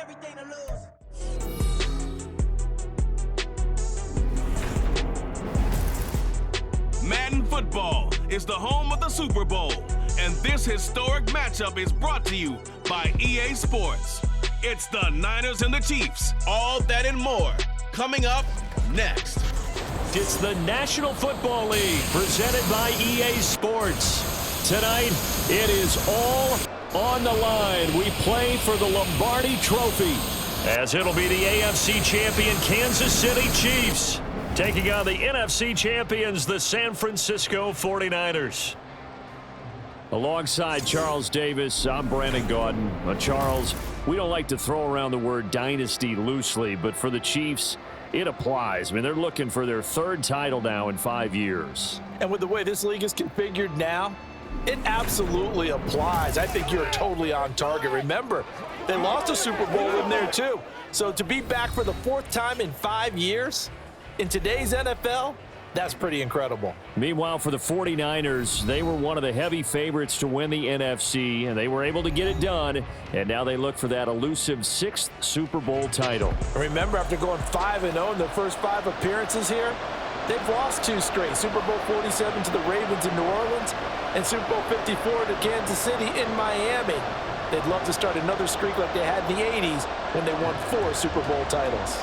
everything to lose. Madden football is the home of the Super Bowl, and this historic matchup is brought to you by EA Sports. It's the Niners and the Chiefs, all that and more, coming up next. It's the National Football League presented by EA Sports. Tonight, it is all on the line. We play for the Lombardi Trophy, as it'll be the AFC champion Kansas City Chiefs taking on the NFC champions, the San Francisco 49ers. Alongside Charles Davis, I'm Brandon Gaudin. Charles, we don't like to throw around the word dynasty loosely, but for the Chiefs, it applies. I mean, they're looking for their third title now in 5 years. And with the way this league is configured now, it absolutely applies. I think you're totally on target. Remember, they lost a Super Bowl in there too. So to be back for the fourth time in 5 years in today's NFL, that's pretty incredible. Meanwhile, for the 49ers, they were one of the heavy favorites to win the NFC, and they were able to get it done, and now they look for that elusive sixth Super Bowl title. Remember, after going 5-0 in their first 5 appearances here, they've lost 2 straight. Super Bowl 47 to the Ravens in New Orleans, and Super Bowl 54 to Kansas City in Miami. They'd love to start another streak like they had in the 80s when they won 4 Super Bowl titles.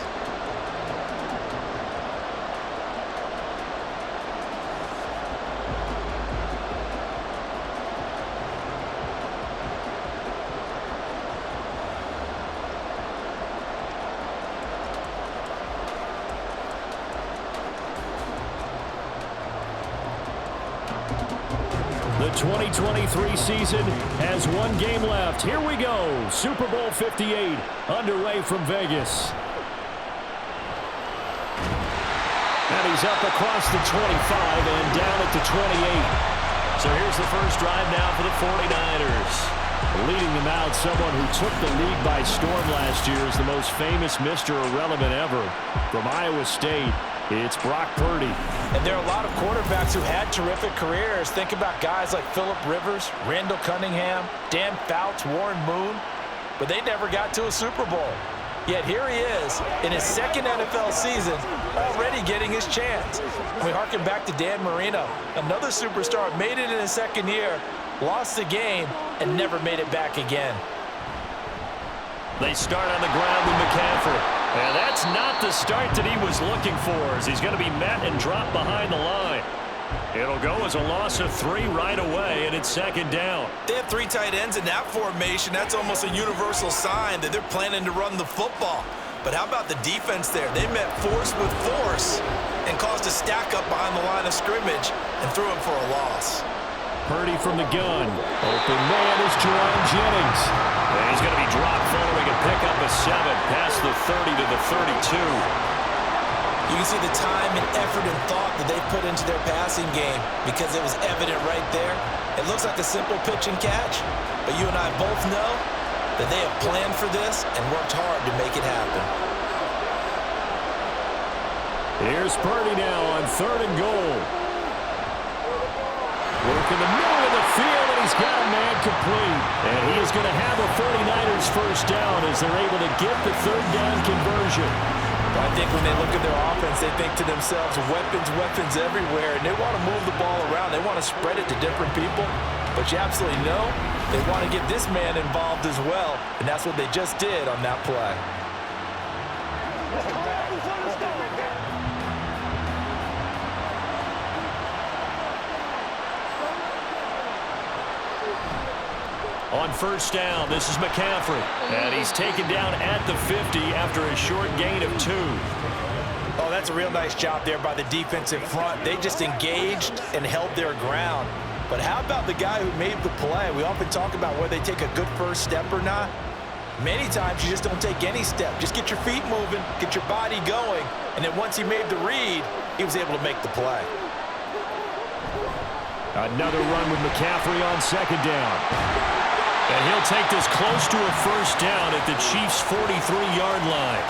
The 2023 season has 1 game left. Here we go. Super Bowl 58 underway from Vegas. And he's up across the 25 and down at the 28. So here's the first drive now for the 49ers. Leading them out, someone who took the league by storm last year is the most famous Mr. Irrelevant ever. From Iowa State, it's Brock Purdy. And there are a lot of quarterbacks who had terrific careers. Think about guys like Phillip Rivers, Randall Cunningham, Dan Fouts, Warren Moon. But they never got to a Super Bowl. Yet here he is in his second NFL season, already getting his chance. We harken back to Dan Marino, another superstar, made it in his second year, lost the game, and never made it back again. They start on the ground with McCaffrey. And that's not the start that he was looking for, as he's going to be met and dropped behind the line. It'll go as a loss of 3 right away, and it's second down. They have 3 tight ends in that formation. That's almost a universal sign that they're planning to run the football. But how about the defense there? They met force with force and caused a stack up behind the line of scrimmage and threw him for a loss. Purdy from the gun. Open man is Jerome Jennings. And he's going to be dropped following a pickup of 7 past the 30 to the 32. You can see the time and effort and thought that they put into their passing game because it was evident right there. It looks like a simple pitch and catch, but you and I both know that they have planned for this and worked hard to make it happen. Here's Purdy now on 3rd and goal. Work in the middle of the field, and he's got a man complete. And he is going to have a 49ers first down as they're able to get the 3rd down conversion. I think when they look at their offense, they think to themselves, weapons everywhere, and they want to move the ball around. They want to spread it to different people, but you absolutely know they want to get this man involved as well, and that's what they just did on that play. On first down, this is McCaffrey, and he's taken down at the 50 after a short gain of 2. Oh, that's a real nice job there by the defensive front. They just engaged and held their ground. But how about the guy who made the play? We often talk about whether they take a good first step or not. Many times you just don't take any step. Just get your feet moving, get your body going, and then once he made the read, he was able to make the play. Another run with McCaffrey on second down. And he'll take this close to a first down at the Chiefs' 43-yard line.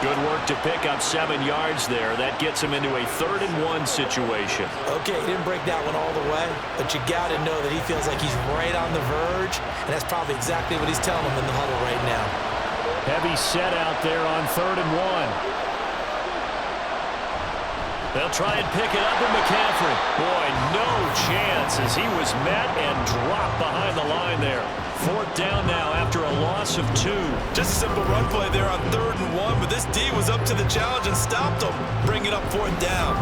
Good work to pick up 7 yards there. That gets him into a 3rd and 1 situation. Okay, he didn't break that one all the way, but you got to know that he feels like he's right on the verge, and that's probably exactly what he's telling them in the huddle right now. Heavy set out there on 3rd and 1. They'll try and pick it up with McCaffrey. Boy, no chance as he was met and dropped behind the line there. 4th down now after a loss of 2. Just a simple run play there on 3rd and 1, but this D was up to the challenge and stopped him, bringing up 4th down.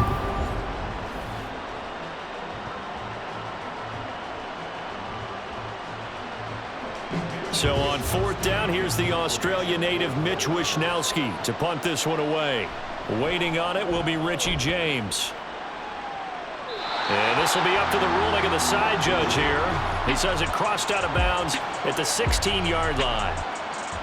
So on 4th down, here's the Australia native Mitch Wishnowsky to punt this one away. Waiting on it will be Richie James. And this will be up to the ruling of the side judge here. He says it crossed out of bounds at the 16-yard line.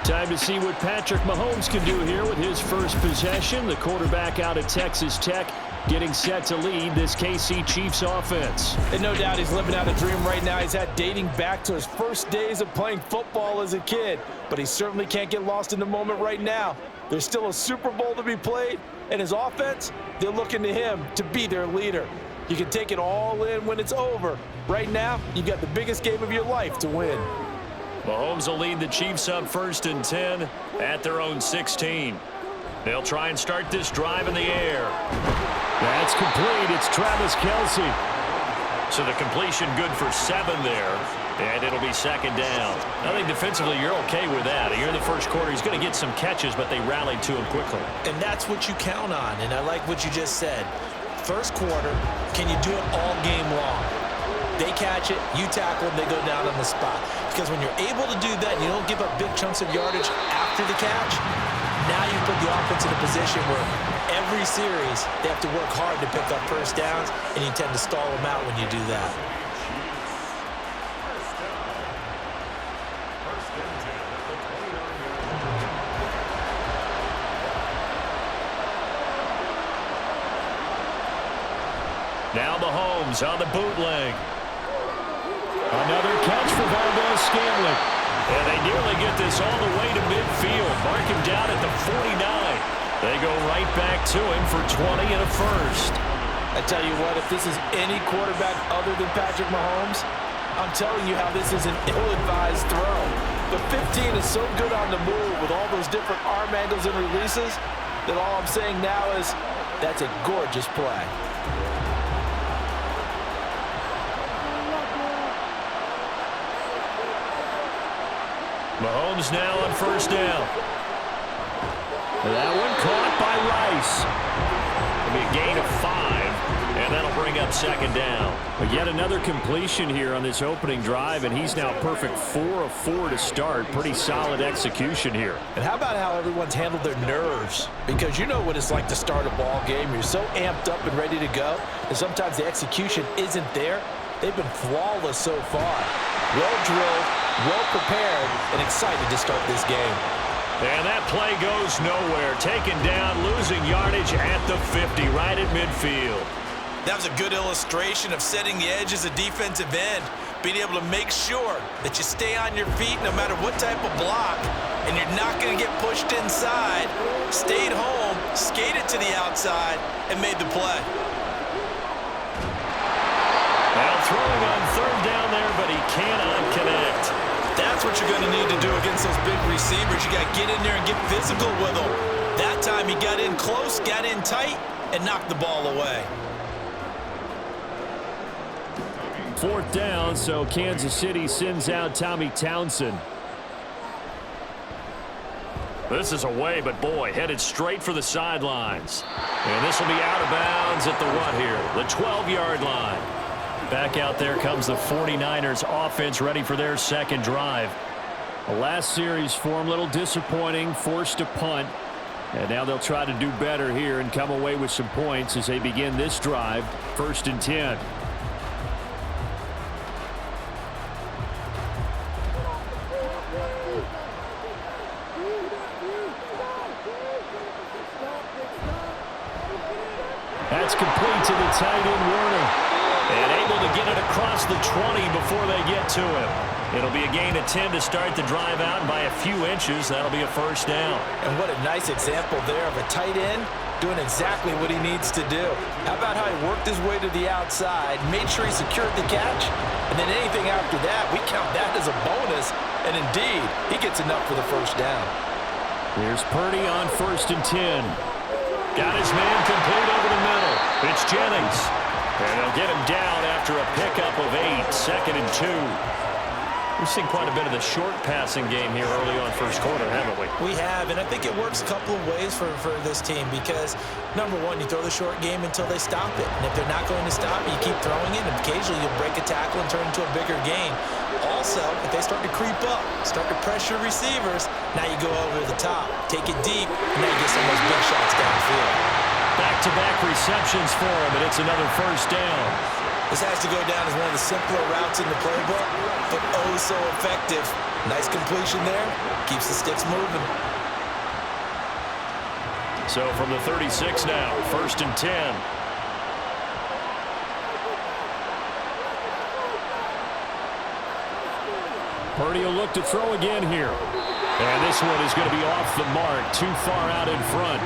Time to see what Patrick Mahomes can do here with his first possession. The quarterback out of Texas Tech getting set to lead this KC Chiefs offense. And no doubt he's living out a dream right now. He's had dating back to his first days of playing football as a kid. But he certainly can't get lost in the moment right now. There's still a Super Bowl to be played, and his offense, they're looking to him to be their leader. You can take it all in when it's over. Right now, you've got the biggest game of your life to win. Mahomes will lead the Chiefs up 1st and 10 at their own 16. They'll try and start this drive in the air. That's complete. It's Travis Kelce. So the completion good for 7 there. And it'll be 2nd down. I think defensively you're okay with that. Here in the first quarter, he's going to get some catches, but they rallied to him quickly. And that's what you count on, and I like what you just said. First quarter, can you do it all game long? They catch it, you tackle them, they go down on the spot. Because when you're able to do that and you don't give up big chunks of yardage after the catch, now you put the offense in a position where every series they have to work hard to pick up first downs, and you tend to stall them out when you do that. Now Mahomes on the bootleg. Another catch for Valdez-Scantling. And they nearly get this all the way to midfield. Mark him down at the 49. They go right back to him for 20 and a first. I tell you what, if this is any quarterback other than Patrick Mahomes, I'm telling you how this is an ill-advised throw. But 15 is so good on the move with all those different arm angles and releases that all I'm saying now is that's a gorgeous play. Mahomes now on 1st down. That one caught by Rice. It'll be a gain of 5, and that'll bring up 2nd down. But yet another completion here on this opening drive, and he's now perfect 4 of 4 to start. Pretty solid execution here. And how about how everyone's handled their nerves? Because you know what it's like to start a ball game. You're so amped up and ready to go, and sometimes the execution isn't there. They've been flawless so far. Well-drilled, well-prepared, and excited to start this game. And that play goes nowhere. Taken down, losing yardage at the 50, right at midfield. That was a good illustration of setting the edge as a defensive end, being able to make sure that you stay on your feet no matter what type of block, and you're not going to get pushed inside. Stayed home, skated to the outside, and made the play. Now throwing on 3rd down there, but he cannot connect. That's what you're going to need to do against those big receivers. You got to get in there and get physical with them. That time he got in close, got in tight, and knocked the ball away. 4th down, so Kansas City sends out Tommy Townsend. This is away, but boy, headed straight for the sidelines. And this will be out of bounds at the what here? The 12-yard line. Back out there comes the 49ers offense ready for their 2nd drive. The last series for them, a little disappointing, forced to punt. And now they'll try to do better here and come away with some points as they begin this drive, 1st and 10. That's complete to the tight end, Warner. And able to get it across the 20 before they get to him. It'll be a gain of 10 to start the drive out, and by a few inches, that'll be a 1st down. And what a nice example there of a tight end doing exactly what he needs to do. How about how he worked his way to the outside, made sure he secured the catch, and then anything after that, we count that as a bonus, and indeed, he gets enough for the 1st down. Here's Purdy on 1st and 10. Got his man complete over the middle. It's Jennings. And they'll get him down after a pickup of 8, 2nd and 2. We've seen quite a bit of the short passing game here early on first quarter, haven't we? We have, and I think it works a couple of ways for this team because, number one, you throw the short game until they stop it. And if they're not going to stop it, you keep throwing it, and occasionally you'll break a tackle and turn it into a bigger gain. Also, if they start to creep up, start to pressure receivers, now you go over the top, take it deep, and now you get some of those big shots downfield. Back-to-back receptions for him, and it's another first down. This has to go down as one of the simpler routes in the playbook, but oh so effective. Nice completion there, keeps the sticks moving. So from the 36 now, 1st and 10. Purdy will look to throw again here. And this one is going to be off the mark, too far out in front.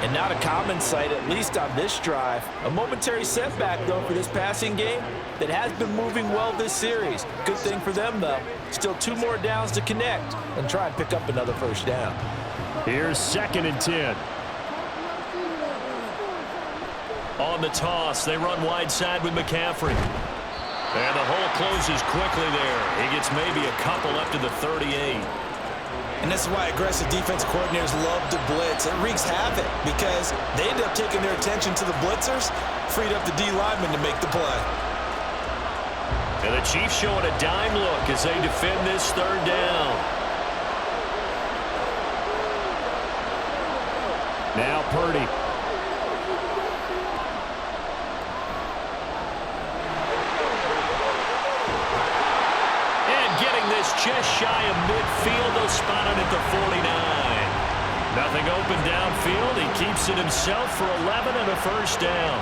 And not a common sight, at least on this drive. A momentary setback, though, for this passing game that has been moving well this series. Good thing for them, though. Still 2 more downs to connect and try and pick up another first down. Here's 2nd and 10. On the toss, they run wide side with McCaffrey. And the hole closes quickly there. He gets maybe a couple up to the 38. And this is why aggressive defense coordinators love to blitz. It wreaks havoc because they end up taking their attention to the blitzers, freed up the D lineman to make the play. And the Chiefs showing a dime look as they defend this 3rd down. Now Purdy. Just shy of midfield, they'll spot it at the 49. Nothing open downfield. He keeps it himself for 11 and a first down.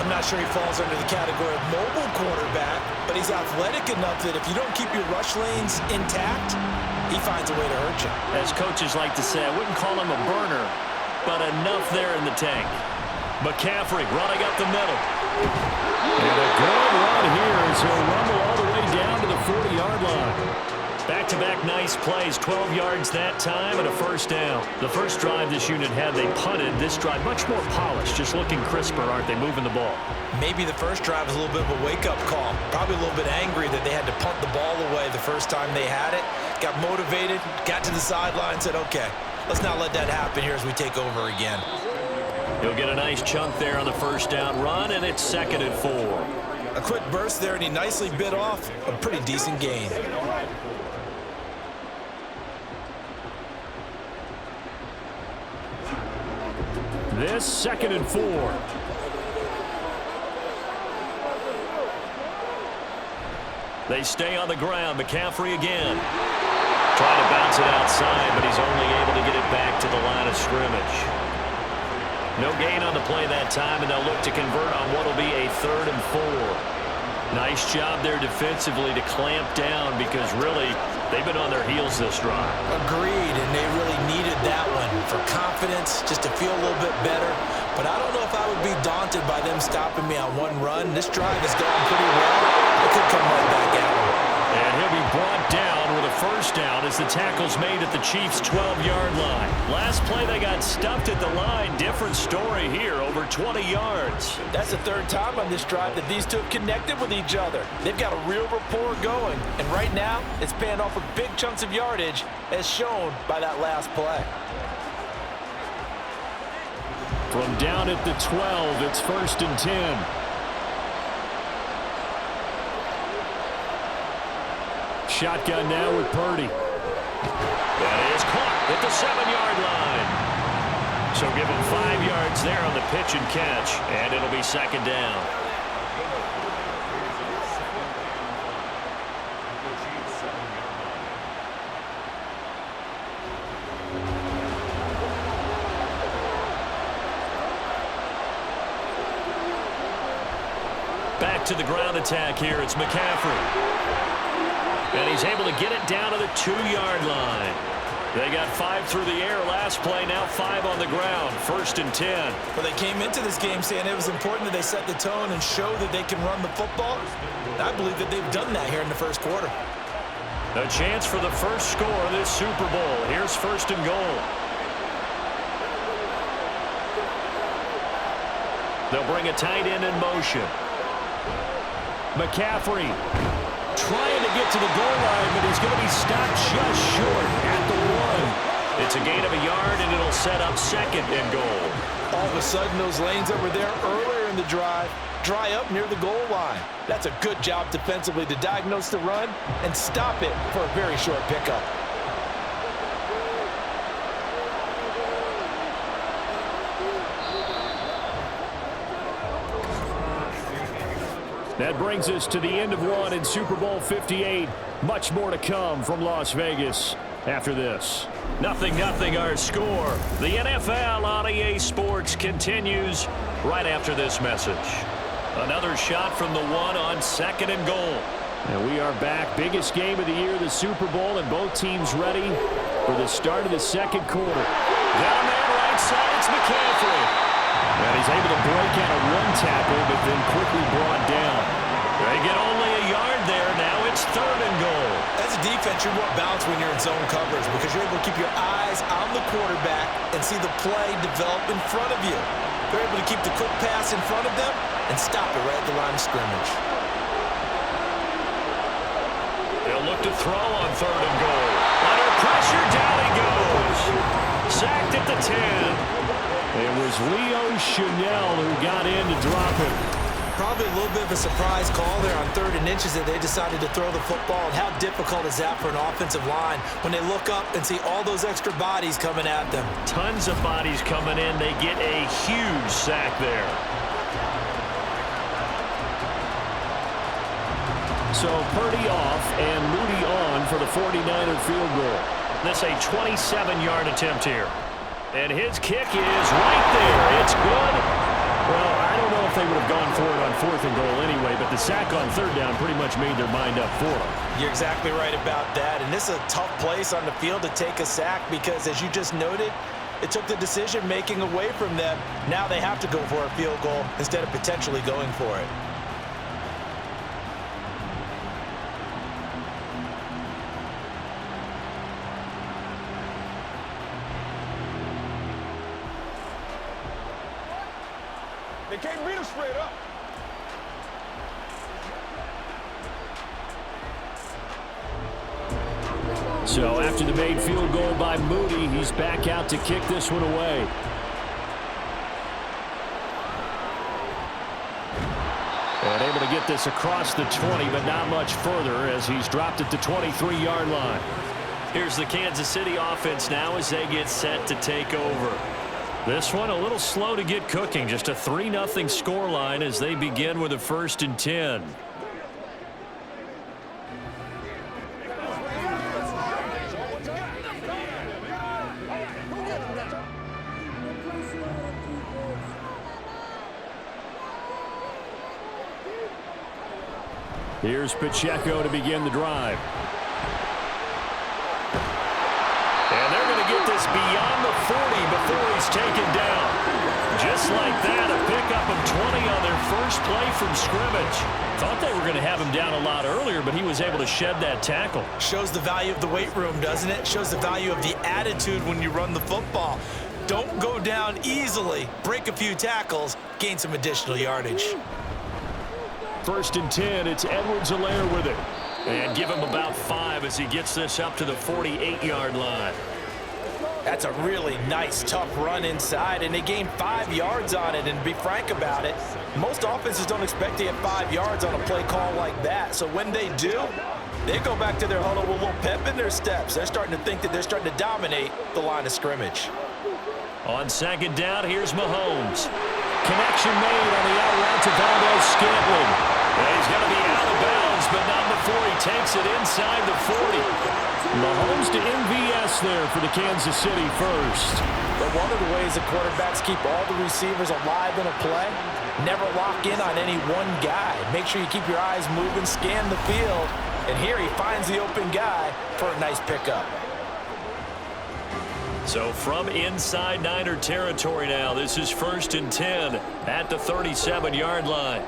I'm not sure he falls under the category of mobile quarterback, but he's athletic enough that if you don't keep your rush lanes intact, he finds a way to hurt you. As coaches like to say, I wouldn't call him a burner, but enough there in the tank. McCaffrey running up the middle. And a good run here as he'll rumble all the way down to the 40-yard line. Back-to-back nice plays, 12 yards that time and a first down. The first drive this unit had, they punted. This drive much more polished, just looking crisper, aren't they, moving the ball? Maybe the first drive was a little bit of a wake-up call. Probably a little bit angry that they had to punt the ball away the first time they had it. Got motivated, got to the sideline, said, okay, let's not let that happen here as we take over again. He'll get a nice chunk there on the first down run, and it's 2nd and 4. A quick burst there, and he nicely bit off a pretty decent gain. This 2nd and 4. They stay on the ground. McCaffrey again. Trying to bounce it outside, but he's only able to get it back to the line of scrimmage. No gain on the play that time, and they'll look to convert on what will be a 3rd and 4. Nice job there defensively to clamp down because really they've been on their heels this drive. Agreed, and they really needed that one for confidence, just to feel a little bit better. But I don't know if I would be daunted by them stopping me on one run. This drive has gone pretty well. It could come right back at them. And he'll be brought down with a first down as the tackle's made at the Chiefs' 12-yard line. Last play they got stuffed at the line. Different story here, over 20 yards. That's the 3rd time on this drive that these two have connected with each other. They've got a real rapport going. And right now, it's paying off with big chunks of yardage as shown by that last play. From down at the 12, it's 1st and 10. Shotgun now with Purdy. That is caught at the 7-yard line. So give him 5 yards there on the pitch and catch, and it'll be 2nd down. Back to the ground attack here. It's McCaffrey. And he's able to get it down to the 2-yard line. They got 5 through the air last play, now 5 on the ground. 1st and 10. Well, they came into this game saying it was important that they set the tone and show that they can run the football. I believe that they've done that here in the first quarter. A chance for the first score of this Super Bowl. Here's first and goal. They'll bring a tight end in motion. McCaffrey trying to get to the goal line, but he's going to be stopped just short at the 1. It's a gain of a yard, and it'll set up second and goal. All of a sudden, those lanes over there earlier in the drive dry up near the goal line. That's a good job defensively to diagnose the run and stop it for a very short pickup. That brings us to the end of one in Super Bowl 58. Much more to come from Las Vegas after this. 0-0 our score. The NFL on EA Sports continues right after this message. Another shot from the 1 on second and goal. And we are back. Biggest game of the year, the Super Bowl, and both teams ready for the start of the second quarter. Down that right side, it's McCaffrey. And he's able to break out of one tackle, but then quickly brought down. They get only a yard there. Now it's third and goal. As a defense, you're more balanced when you're in zone coverage because you're able to keep your eyes on the quarterback and see the play develop in front of you. They're able to keep the quick pass in front of them and stop it right at the line of scrimmage. They'll look to throw on third and goal. Under pressure, down he goes. Sacked at the 10. It was Leo Chanel who got in to drop it. Probably a little bit of a surprise call there on 3rd and inches that they decided to throw the football. And how difficult is that for an offensive line when they look up and see all those extra bodies coming at them? Tons of bodies coming in. They get a huge sack there. So Purdy off and Moody on for the 49er field goal. This a 27-yard attempt here. And his kick is right there. It's good. Well, I don't know if they would have gone for it on 4th and goal anyway, but the sack on 3rd down pretty much made their mind up for them. You're exactly right about that. And this is a tough place on the field to take a sack because, as you just noted, it took the decision-making away from them. Now they have to go for a field goal instead of potentially going for it. They can't beat us straight up. So after the made field goal by Moody, he's back out to kick this one away. And able to get this across the 20, but not much further as he's dropped at the 23-yard line. Here's the Kansas City offense now as they get set to take over. This one a little slow to get cooking. Just a 3-0 scoreline as they begin with a 1st and 10. Here's Pacheco to begin the drive. And they're going to get this beyond the 40 before he's taken down. Just like that, a pickup of 20 on their first play from scrimmage. Thought they were going to have him down a lot earlier, but he was able to shed that tackle. Shows the value of the weight room, doesn't it? Shows the value of the attitude when you run the football. Don't go down easily. Break a few tackles. Gain some additional yardage. 1st and 10, it's Edwards-Helaire with it. And give him about 5 as he gets this up to the 48-yard line. That's a really nice, tough run inside, and they gained 5 yards on it. And to be frank about it, most offenses don't expect to get 5 yards on a play call like that. So when they do, they go back to their huddle with a little pep in their steps. They're starting to think that they're starting to dominate the line of scrimmage. On 2nd down, here's Mahomes. Connection made on the out route to Valdez-Scantling. He's going to be out of bounds, but not before he takes it inside the 40. Mahomes to MVS there for the Kansas City first. But one of the ways the quarterbacks keep all the receivers alive in a play, never lock in on any one guy. Make sure you keep your eyes moving, scan the field, and here he finds the open guy for a nice pickup. So from inside Niner territory now, this is 1st and 10 at the 37-yard line.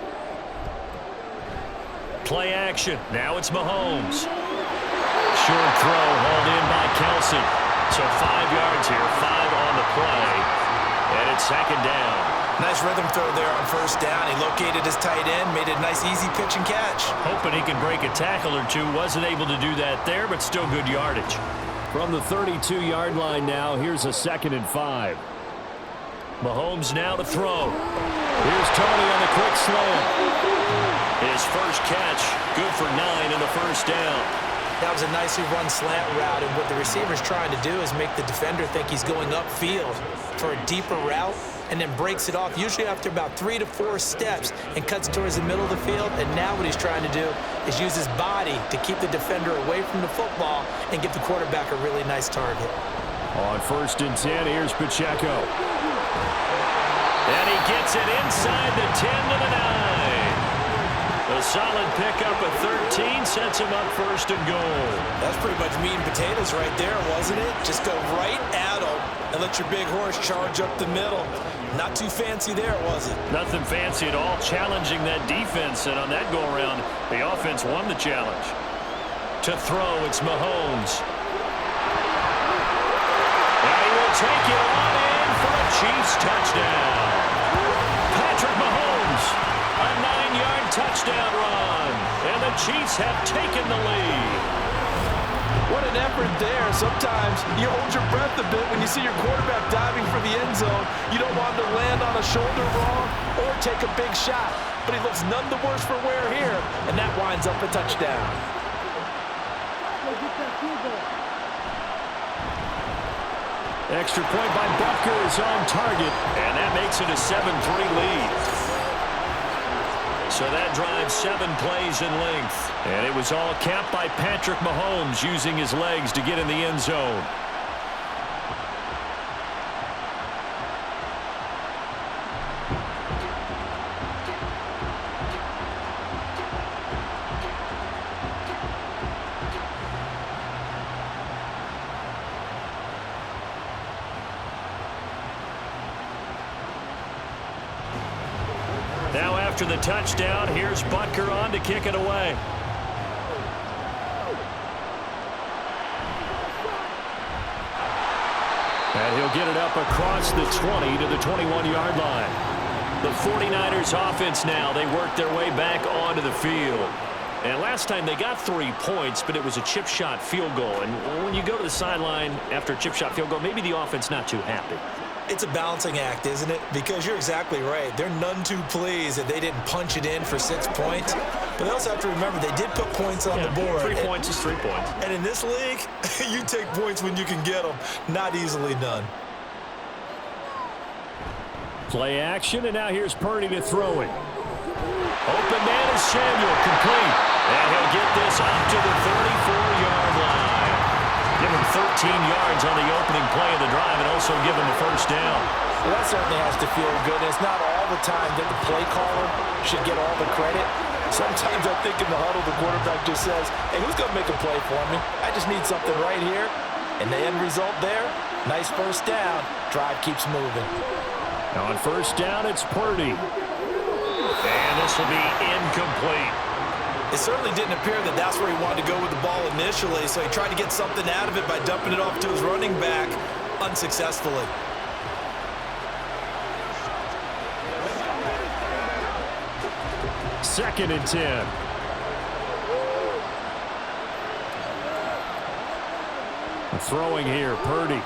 Play action. Now it's Mahomes. short throw hauled in by Kelsey. So 5 yards here, 5 on the play. And it's second down. Nice rhythm throw there on first down. He located his tight end, made a nice easy pitch and catch. Hoping he can break a tackle or two. Wasn't able to do that there, but still good yardage. From the 32-yard line now, here's a 2nd and 5. Mahomes now to throw. Here's Tony on the quick slant. His first catch, good for 9 and a first down. That was a nicely run slant route, and what the receiver's trying to do is make the defender think he's going upfield for a deeper route, and then breaks it off, usually after about 3 to 4 steps, and cuts towards the middle of the field. And now what he's trying to do is use his body to keep the defender away from the football and give the quarterback a really nice target. On 1st and 10, here's Pacheco. And he gets it inside the 10 to the 9. A solid pickup of 13 sets him up 1st and goal. That's pretty much meat and potatoes right there, wasn't it? Just go right at him and let your big horse charge up the middle. Not too fancy there, was it? Nothing fancy at all, challenging that defense, and on that go-around, the offense won the challenge. To throw, it's Mahomes. And he will take it on in for a Chiefs touchdown. Patrick Mahomes, a 9-yard touchdown run, and the Chiefs have taken the lead. What an effort there. Sometimes you hold your breath a bit when you see your quarterback diving for the end zone. You don't want him to land on a shoulder wrong or take a big shot. But he looks none the worse for wear here, and that winds up a touchdown. Extra point by Butker is on target, and that makes it a 7-3 lead. So that drives 7 plays in length. And it was all capped by Patrick Mahomes using his legs to get in the end zone. Now after the touchdown, here's Butker on to kick it away. And he'll get it up across the 20 to the 21-yard line. The 49ers offense now, they work their way back onto the field. And last time they got 3 points, but it was a chip shot field goal. And when you go to the sideline after a chip shot field goal, maybe the offense not too happy. It's a balancing act, isn't it? Because you're exactly right. They're none too pleased that they didn't punch it in for 6 points. But they also have to remember they did put points on the board. 3 points is 3 points. And in this league, you take points when you can get them. Not easily done. Play action, and now here's Purdy to throw it. Open man is Samuel, complete. And he'll get this up to the 34-yard line. Give him 13 yards on the opening play of the drive and also give him a first down. Well, that certainly has to feel good. It's not all the time that the play caller should get all the credit. Sometimes I think in the huddle, the quarterback just says, hey, who's going to make a play for me? I just need something right here. And the end result there, nice first down. Drive keeps moving. Now on first down, it's Purdy. And this will be incomplete. It certainly didn't appear that that's where he wanted to go with the ball initially, so he tried to get something out of it by dumping it off to his running back unsuccessfully. Second and 10. Throwing here, Purdy.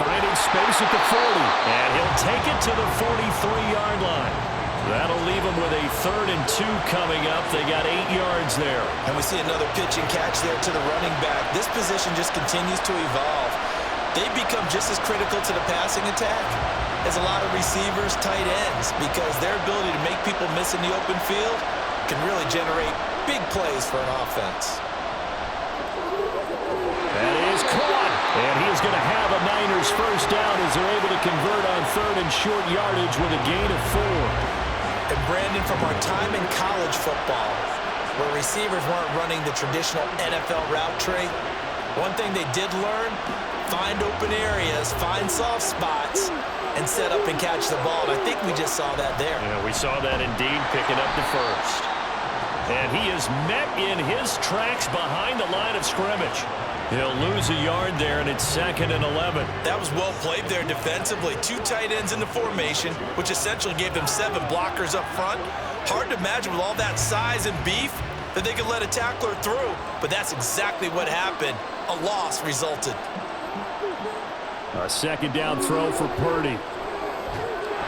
Finding space at the 40. And he'll take it to the 43-yard line. That'll leave them with a 3rd and 2 coming up. They got 8 yards there. And we see another pitch and catch there to the running back. This position just continues to evolve. They've become just as critical to the passing attack as a lot of receivers, tight ends, because their ability to make people miss in the open field can really generate big plays for an offense. That is caught. And he is going to have a Niners first down as they're able to convert on 3rd and short yardage with a gain of 4. And Brandon, from our time in college football, where receivers weren't running the traditional NFL route tree, one thing they did learn, find open areas, find soft spots, and set up and catch the ball. And I think we just saw that there. Yeah, we saw that indeed, picking up the first. And he is met in his tracks behind the line of scrimmage. He'll lose a yard there, and it's 2nd and 11. That was well played there defensively. 2 tight ends in the formation, which essentially gave them 7 blockers up front. Hard to imagine with all that size and beef that they could let a tackler through, but that's exactly what happened. A loss resulted. A 2nd down throw for Purdy.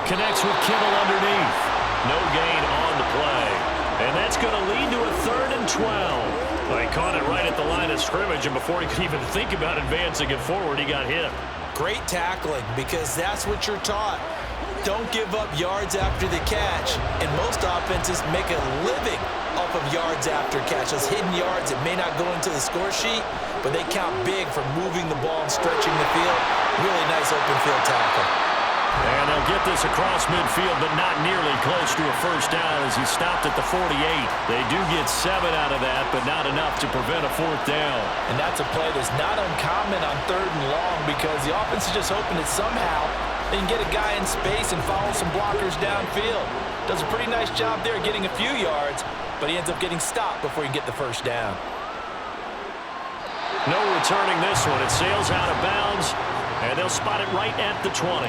Connects with Kittle underneath. No gain on the play. And that's going to lead to a 3rd and 12. Well, he caught it right at the line of scrimmage, and before he could even think about advancing it forward, he got hit. Great tackling, because that's what you're taught. Don't give up yards after the catch. And most offenses make a living off of yards after catch. Those hidden yards that may not go into the score sheet, but they count big for moving the ball and stretching the field. Really nice open field tackle. And they'll get this across midfield, but not nearly close to a first down as he stopped at the 48. They do get 7 out of that, but not enough to prevent a 4th down. And that's a play that's not uncommon on 3rd and long, because the offense is just hoping that somehow they can get a guy in space and follow some blockers downfield. Does a pretty nice job there getting a few yards, but he ends up getting stopped before he can get the first down. No returning this one. It sails out of bounds, and they'll spot it right at the 20.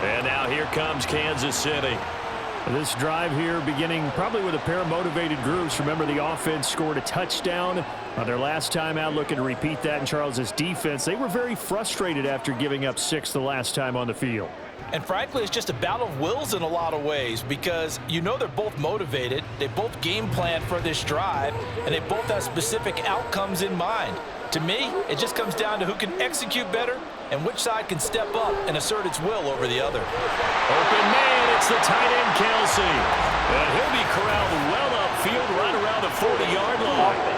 And now here comes Kansas City. This drive here beginning probably with a pair of motivated groups. Remember, the offense scored a touchdown on their last time out, looking to repeat that in Charles' defense. They were very frustrated after giving up 6 the last time on the field. And frankly, it's just a battle of wills in a lot of ways, because you know they're both motivated, they both game plan for this drive, and they both have specific outcomes in mind. To me, it just comes down to who can execute better and which side can step up and assert its will over the other. Open man, it's the tight end Kelsey. And he'll be corralled well upfield right around the 40-yard line.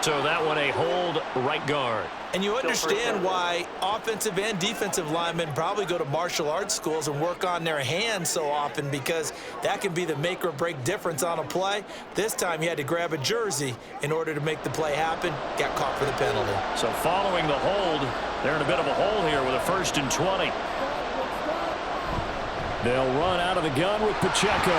So that one a hold right guard. And you understand why offensive and defensive linemen probably go to martial arts schools and work on their hands so often, because that can be the make or break difference on a play. This time he had to grab a jersey in order to make the play happen. Got caught for the penalty. So following the hold, they're in a bit of a hole here with a 1st and 20. They'll run out of the gun with Pacheco.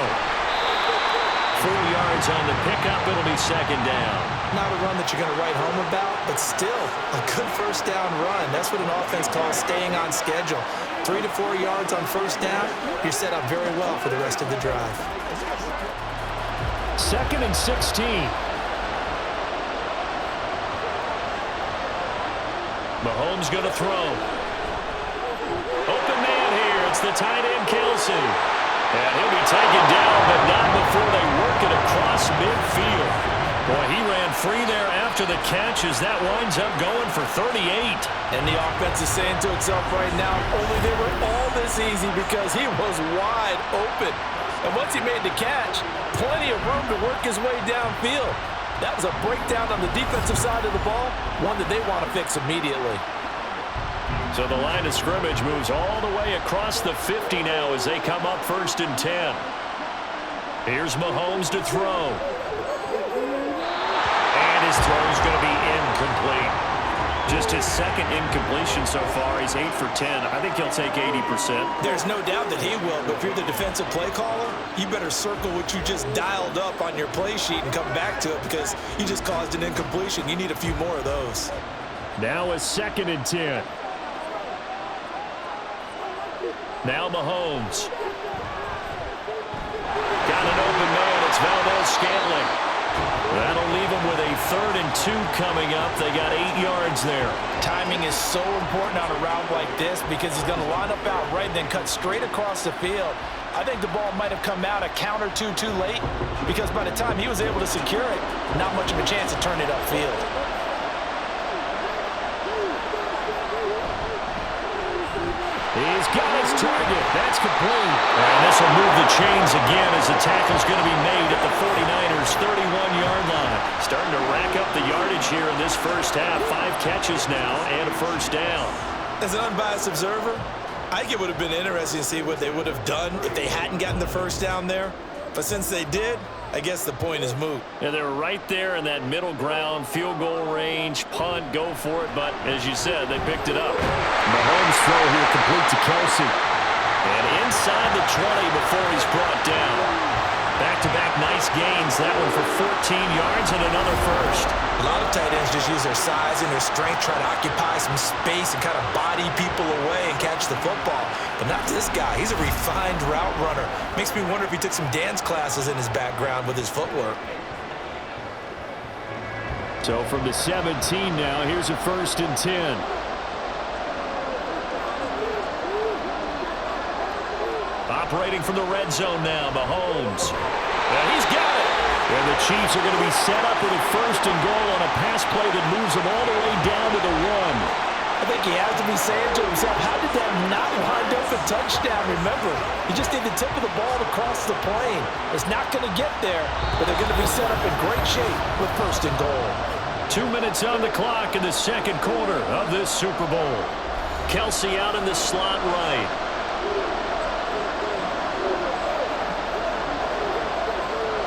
4 yards on the pickup. It'll be 2nd down. Not a run that you're going to write home about, but still a good first down run. That's what an offense calls staying on schedule. 3 to 4 yards on first down, you're set up very well for the rest of the drive. 2nd and 16. Mahomes going to throw. Open man here. It's the tight end Kelsey. And he'll be taken down, but not before they work it across midfield. Boy, he ran free there after the catch as that winds up going for 38. And the offense is saying to itself right now, only they were all this easy because he was wide open. And once he made the catch, plenty of room to work his way downfield. That was a breakdown on the defensive side of the ball, one that they want to fix immediately. So the line of scrimmage moves all the way across the 50 now as they come up 1st and 10. Here's Mahomes to throw. And his throw's going to be incomplete. Just his 2nd incompletion so far. He's 8 for 10. I think he'll take 80%. There's no doubt that he will, but if you're the defensive play caller, you better circle what you just dialed up on your play sheet and come back to it, because you just caused an incompletion. You need a few more of those. Now a 2nd and 10. Now Mahomes. Got an open man. It's Valdez-Scantling. That'll leave him with a 3rd and 2 coming up. They got 8 yards there. Timing is so important on a route like this, because he's going to line up out right and then cut straight across the field. I think the ball might have come out a count or two too late, because by the time he was able to secure it, not much of a chance to turn it upfield. He's got his target. That's complete. And this will move the chains again as the tackle's going to be made at the 49ers' 31-yard line. Starting to rack up the yardage here in this first half. 5 catches now and a first down. As an unbiased observer, I think it would have been interesting to see what they would have done if they hadn't gotten the first down there. But since they did, I guess the point is moot. Yeah, they're right there in that middle ground, field goal range, punt, go for it. But as you said, they picked it up. Mahomes' throw here complete to Kelsey. And inside the 20 before he's brought down. Back-to-back nice gains. That one for 14 yards and another first. A lot of tight ends just use their size and their strength, try to occupy some space and kind of body people away and catch the football. But not this guy. He's a refined route runner. Makes me wonder if he took some dance classes in his background with his footwork. So from the 17 now, here's a 1st and 10. Operating from the red zone now, Mahomes. And he's got it. And the Chiefs are going to be set up with a 1st and goal on a pass play that moves them all the way down to the 1. I think he has to be saying to himself, how did that not wind up a touchdown? Remember, you just need the tip of the ball to cross the plane. It's not going to get there, but they're going to be set up in great shape with 1st and goal. 2 minutes on the clock in the second quarter of this Super Bowl. Kelsey out in the slot right.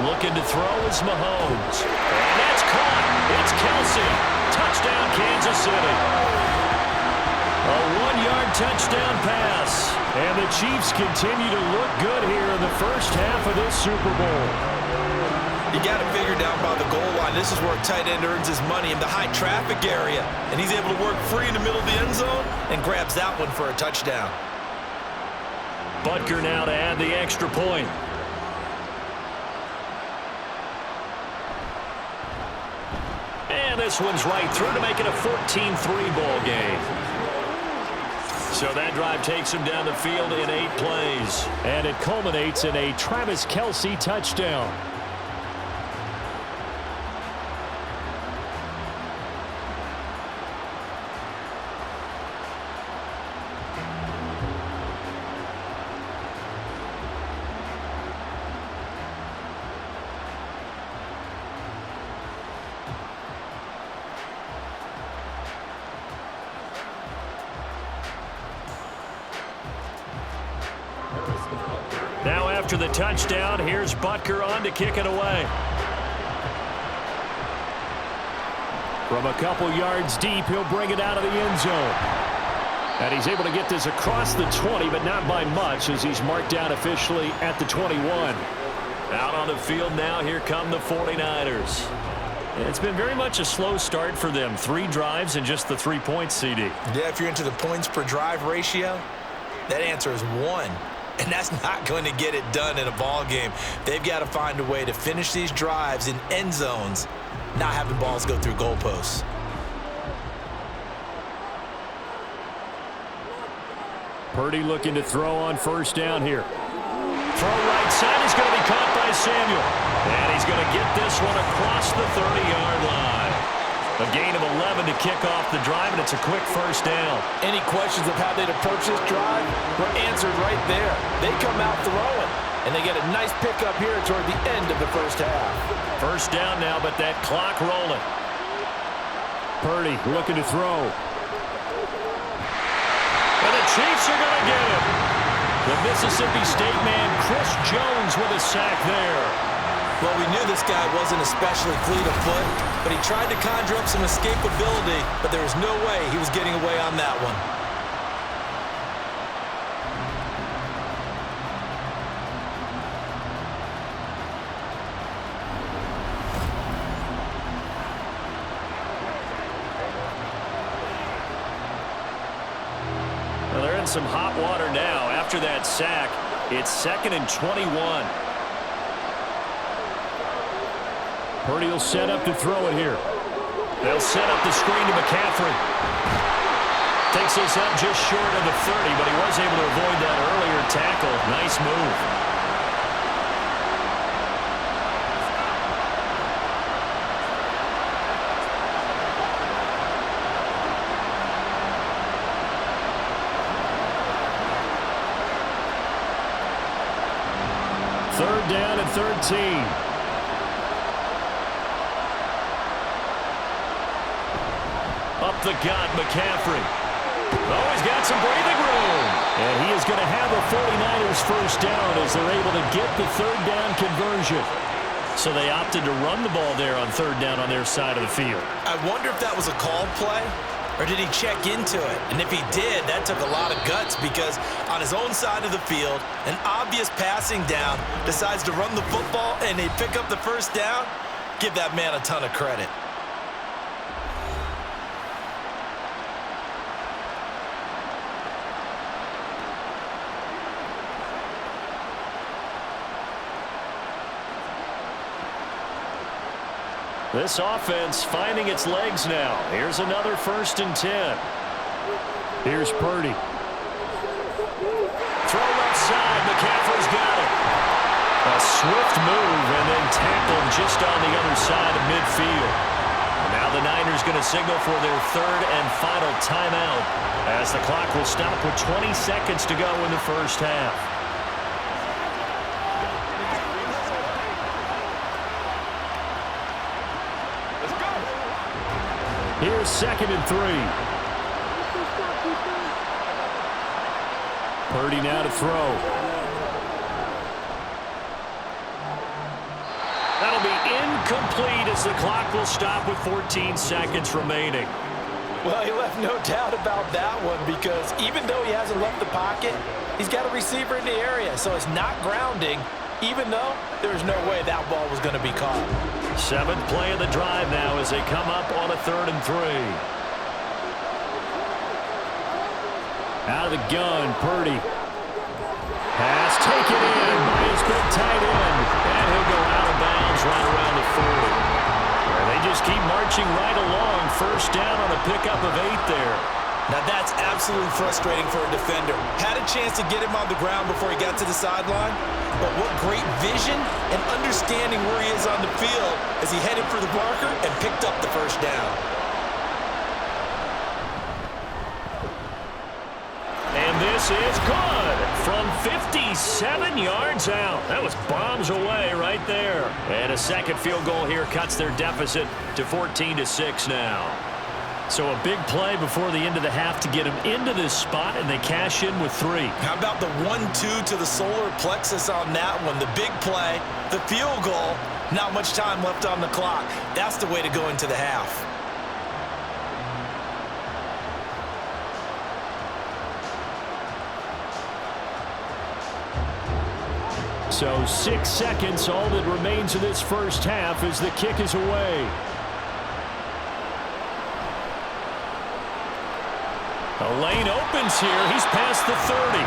Looking to throw is Mahomes. And that's caught. It's Kelsey. Touchdown, Kansas City. A 1-yard touchdown pass. And the Chiefs continue to look good here in the first half of this Super Bowl. You got to figure down by the goal line. This is where a tight end earns his money in the high traffic area. And he's able to work free in the middle of the end zone and grabs that one for a touchdown. Butker now to add the extra point. And this one's right through to make it a 14-3 ball game. So that drive takes him down the field in 8 plays. And it culminates in a Travis Kelce touchdown. Now after the touchdown, here's Butker on to kick it away. From a couple yards deep, he'll bring it out of the end zone. And he's able to get this across the 20, but not by much as he's marked down officially at the 21. Out on the field now, here come the 49ers. It's been very much a slow start for them. 3 drives and just the 3 points, CD. Yeah, if you're into the points per drive ratio, that answer is 1. And that's not going to get it done in a ball game. They've got to find a way to finish these drives in end zones, not having balls go through goalposts. Purdy looking to throw on 1st down here. Throw right side is going to be caught by Samuel. And he's going to get this one across the 30-yard line. A gain of 11 to kick off the drive, and it's a quick 1st down. Any questions of how they'd approach this drive were answered right there. They come out throwing, and they get a nice pickup here toward the end of the first half. 1st down now, but that clock rolling. Purdy looking to throw. And the Chiefs are going to get him. The Mississippi State man, Chris Jones, with a sack there. Well, we knew this guy wasn't especially fleet of foot, but he tried to conjure up some escapability, but there was no way he was getting away on that one. Well, they're in some hot water now. After that sack, it's 2nd and 21. Purdy will set up to throw it here. They'll set up the screen to McCaffrey. Takes this up just short of the 30, but he was able to avoid that earlier tackle. Nice move. Third down and 13. Up the gut, McCaffrey. Oh, he's got some breathing room. And he is going to have a 49ers 1st down as they're able to get the 3rd down conversion. So they opted to run the ball there on 3rd down on their side of the field. I wonder if that was a called play or did he check into it? And if he did, that took a lot of guts because on his own side of the field, an obvious passing down, decides to run the football and they pick up the first down. Give that man a ton of credit. This offense finding its legs now. Here's another 1st and 10. Here's Purdy. Throw left side. McCaffrey's got it. A swift move and then tackled just on the other side of midfield. And now the Niners going to signal for their 3rd and final timeout as the clock will stop with 20 seconds to go in the first half. Here's 2nd and 3. Purdy now to throw. That'll be incomplete as the clock will stop with 14 seconds remaining. Well, he left no doubt about that one because even though he hasn't left the pocket, he's got a receiver in the area, so it's not grounding, even though there's no way that ball was going to be caught. 7th play of the drive now as they come up on a 3rd and 3. Out of the gun, Purdy. Pass taken in by his big tight end. And he'll go out of bounds right around the 40. And they just keep marching right along. First down on a pickup of 8 there. Now that's absolutely frustrating for a defender. Had a chance to get him on the ground before he got to the sideline, but what great vision and understanding where he is on the field as he headed for the marker and picked up the first down. And this is good from 57 yards out. That was bombs away right there. And a second field goal here cuts their deficit to 14-6 now. So a big play before the end of the half to get him into this spot, and they cash in with 3. How about the 1-2 to the solar plexus on that one? The big play, the field goal, not much time left on the clock. That's the way to go into the half. So 6 seconds, all that remains of this first half as the kick is away. The lane opens here. He's past the 30.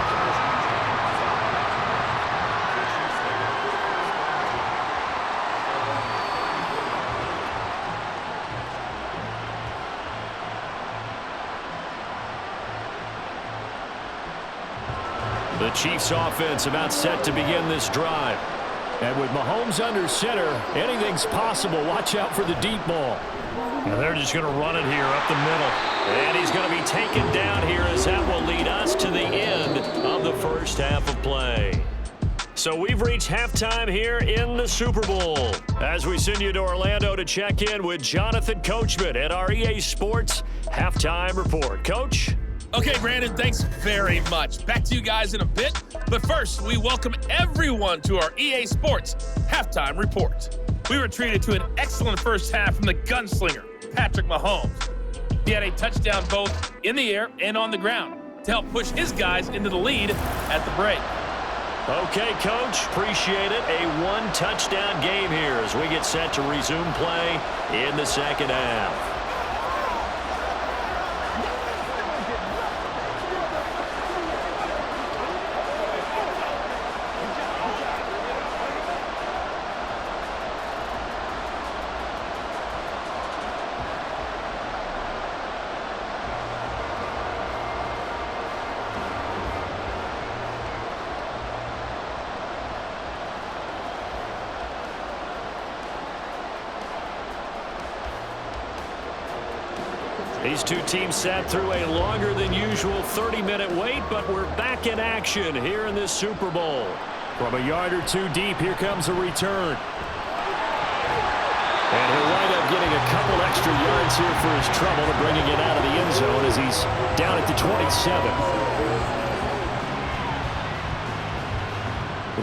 The Chiefs offense about set to begin this drive. And with Mahomes under center, anything's possible. Watch out for the deep ball. And they're just going to run it here up the middle. And he's going to be taken down here as that will lead us to the end of the first half of play. So we've reached halftime here in the Super Bowl. As we send you to Orlando to check in with Jonathan Coachman at our EA Sports Halftime Report. Coach? Okay, Brandon, thanks very much. Back to you guys in a bit. But first, we welcome everyone to our EA Sports Halftime Report. We were treated to an excellent first half from the gunslinger, Patrick Mahomes. He had a touchdown both in the air and on the ground to help push his guys into the lead at the break. Okay, Coach, appreciate it. A one-touchdown game here as we get set to resume play in the second half. These two teams sat through a longer than usual 30-minute wait, but we're back in action here in this Super Bowl. From a yard or two deep, here comes a return. And he'll wind up getting a couple extra yards here for his trouble and bringing it out of the end zone as he's down at the 27.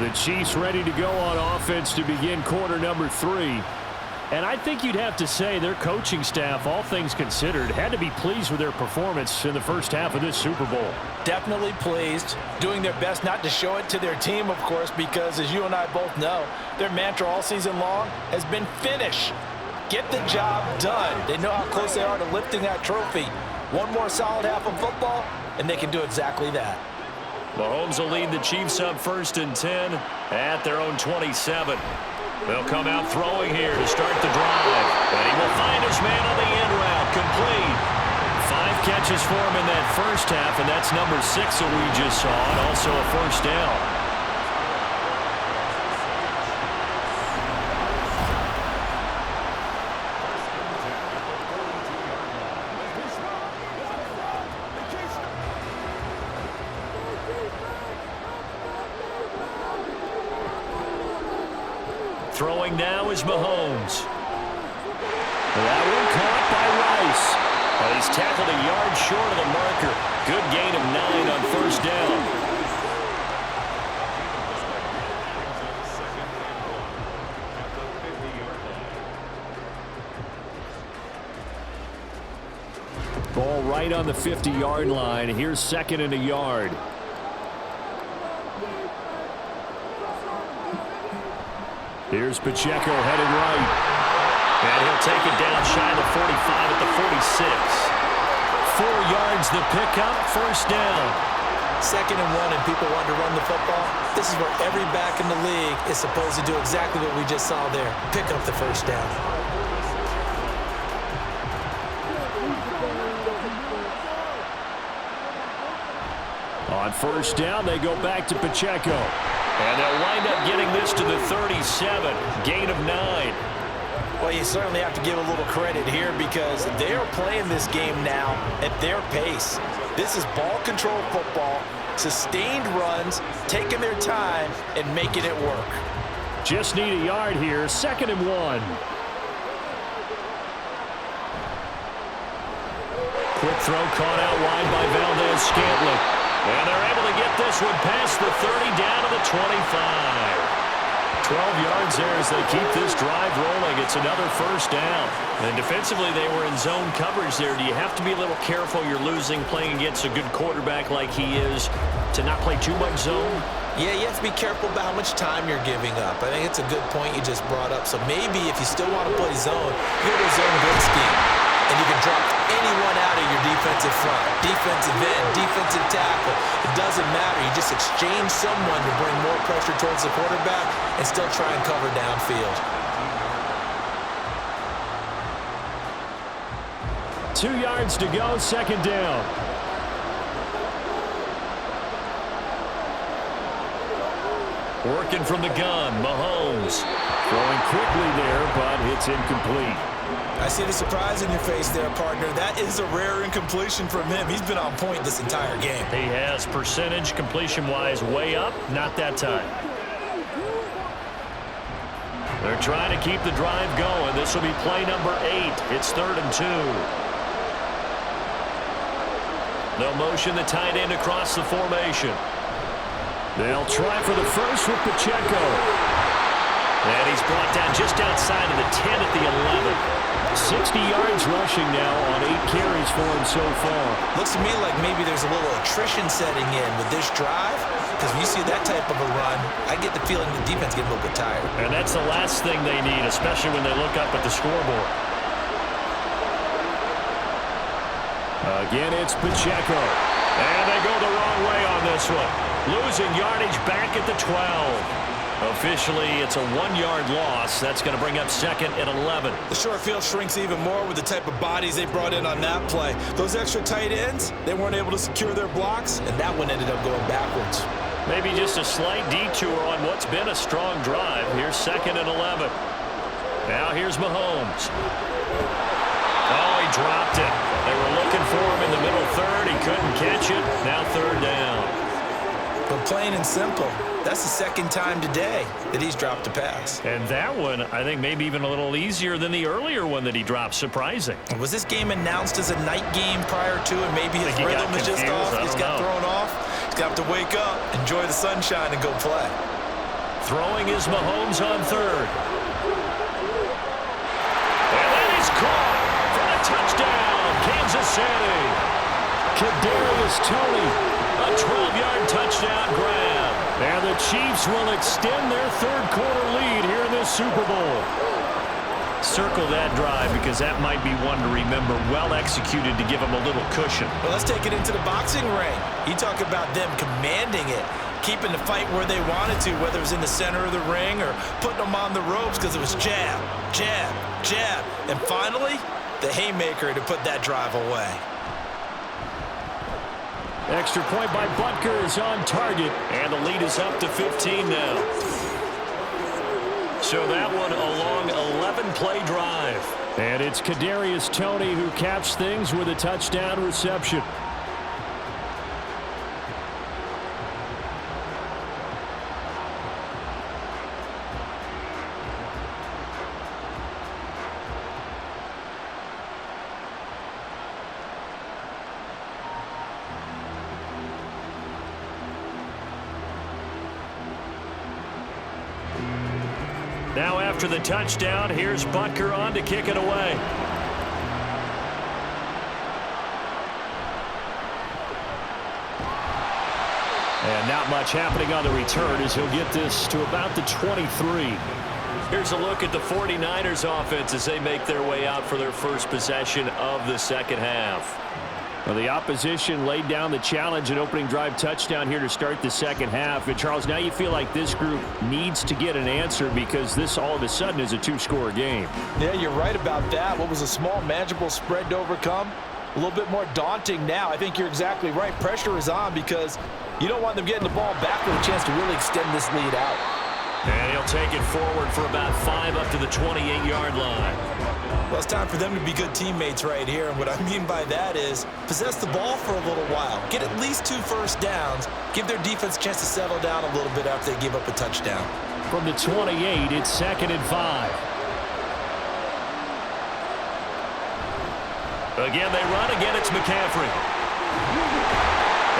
The Chiefs ready to go on offense to begin quarter number 3. And I think you'd have to say their coaching staff, all things considered, had to be pleased with their performance in the first half of this Super Bowl. Definitely pleased, doing their best not to show it to their team, of course, because as you and I both know, their mantra all season long has been finish. Get the job done. They know how close they are to lifting that trophy. One more solid half of football, and they can do exactly that. Mahomes will lead the Chiefs up 1st and 10 at their own 27. They'll come out throwing here to start the drive. And he will find his man on the end route. Complete. 5 catches for him in that first half, and that's number 6 that we just saw, and also a first down. Throwing now is Mahomes. That one caught by Rice. But he's tackled a yard short of the marker. Good gain of 9 on first down. Ball right on the 50-yard line. Here's 2nd and a yard. Here's Pacheco headed right. And he'll take it down shy of the 45 at the 46. 4 yards the pickup, first down. 2nd and 1 and people want to run the football. This is where every back in the league is supposed to do exactly what we just saw there. Pick up the first down. On first down, they go back to Pacheco. And they'll wind up getting this to the 37. Gain of 9. Well, you certainly have to give a little credit here because they are playing this game now at their pace. This is ball control football, sustained runs, taking their time, and making it work. Just need a yard here. 2nd and 1. Quick throw caught out wide by Valdez-Scantling. And they're able to get this one past the 30 down to the 25. 12 yards there as they keep this drive rolling. It's another first down. And defensively, they were in zone coverage there. Do you have to be a little careful? You're losing playing against a good quarterback like he is to not play too much zone? Yeah, you have to be careful about how much time you're giving up. I think it's a good point you just brought up. So maybe if you still want to play zone, you go to a zone blitz scheme. And you can drop anyone out of your defensive front, defensive end, defensive tackle. It doesn't matter. You just exchange someone to bring more pressure towards the quarterback and still try and cover downfield. 2 yards to go, 2nd down. Working from the gun, Mahomes. Throwing quickly there, but it's incomplete. I see the surprise in your face there, partner. That is a rare incompletion from him. He's been on point this entire game. He has percentage completion-wise way up, not that time. They're trying to keep the drive going. This will be play number 8. It's 3rd and 2. They'll motion the tight end across the formation. They'll try for the first with Pacheco. And he's brought down just outside of the 10 at the 11. 60 yards rushing now on 8 carries for him so far. Looks to me like maybe there's a little attrition setting in with this drive. Because when you see that type of a run, I get the feeling the defense getting a little bit tired. And that's the last thing they need, especially when they look up at the scoreboard. Again, it's Pacheco. And they go the wrong way on this one. Losing yardage back at the 12. Officially, it's a 1-yard loss. That's going to bring up 2nd and 11. The short field shrinks even more with the type of bodies they brought in on that play. Those extra tight ends, they weren't able to secure their blocks, and that one ended up going backwards. Maybe just a slight detour on what's been a strong drive. Here's 2nd and 11. Now here's Mahomes. Oh, he dropped it. They were looking for him in the middle 3rd. He couldn't catch it. Now 3rd down. But plain and simple, that's the 2nd time today that he's dropped a pass. And that one, I think, maybe even a little easier than the earlier one that he dropped. Surprising. Was this game announced as a night game prior to, and maybe his rhythm is just off? He's got thrown off. He's got to wake up, enjoy the sunshine, and go play. Throwing is Mahomes on 3rd. Kadarius Toney. A 12-yard touchdown grab. And the Chiefs will extend their third-quarter lead here in this Super Bowl. Circle that drive because that might be one to remember. Well executed to give them a little cushion. Well, let's take it into the boxing ring. You talk about them commanding it, keeping the fight where they wanted to, whether it was in the center of the ring or putting them on the ropes because it was jab, jab, jab. And finally, the haymaker to put that drive away. Extra point by Butker is on target, and the lead is up to 15 now. So that one a long 11-play drive. And it's Kadarius Toney who caps things with a touchdown reception. Now after the touchdown, here's Butker on to kick it away. And not much happening on the return as he'll get this to about the 23. Here's a look at the 49ers offense as they make their way out for their first possession of the second half. Well, the opposition laid down the challenge and opening drive touchdown here to start the second half. And, Charles, now you feel like this group needs to get an answer because this all of a sudden is a two-score game. Yeah, you're right about that. What was a small, manageable spread to overcome? A little bit more daunting now. I think you're exactly right. Pressure is on because you don't want them getting the ball back with a chance to really extend this lead out. And he'll take it forward for about 5 up to the 28-yard line. Well, it's time for them to be good teammates right here. And what I mean by that is possess the ball for a little while. Get at least 2 first downs. Give their defense a chance to settle down a little bit after they give up a touchdown. From the 28, it's 2nd and 5. Again, they run. Again, it's McCaffrey.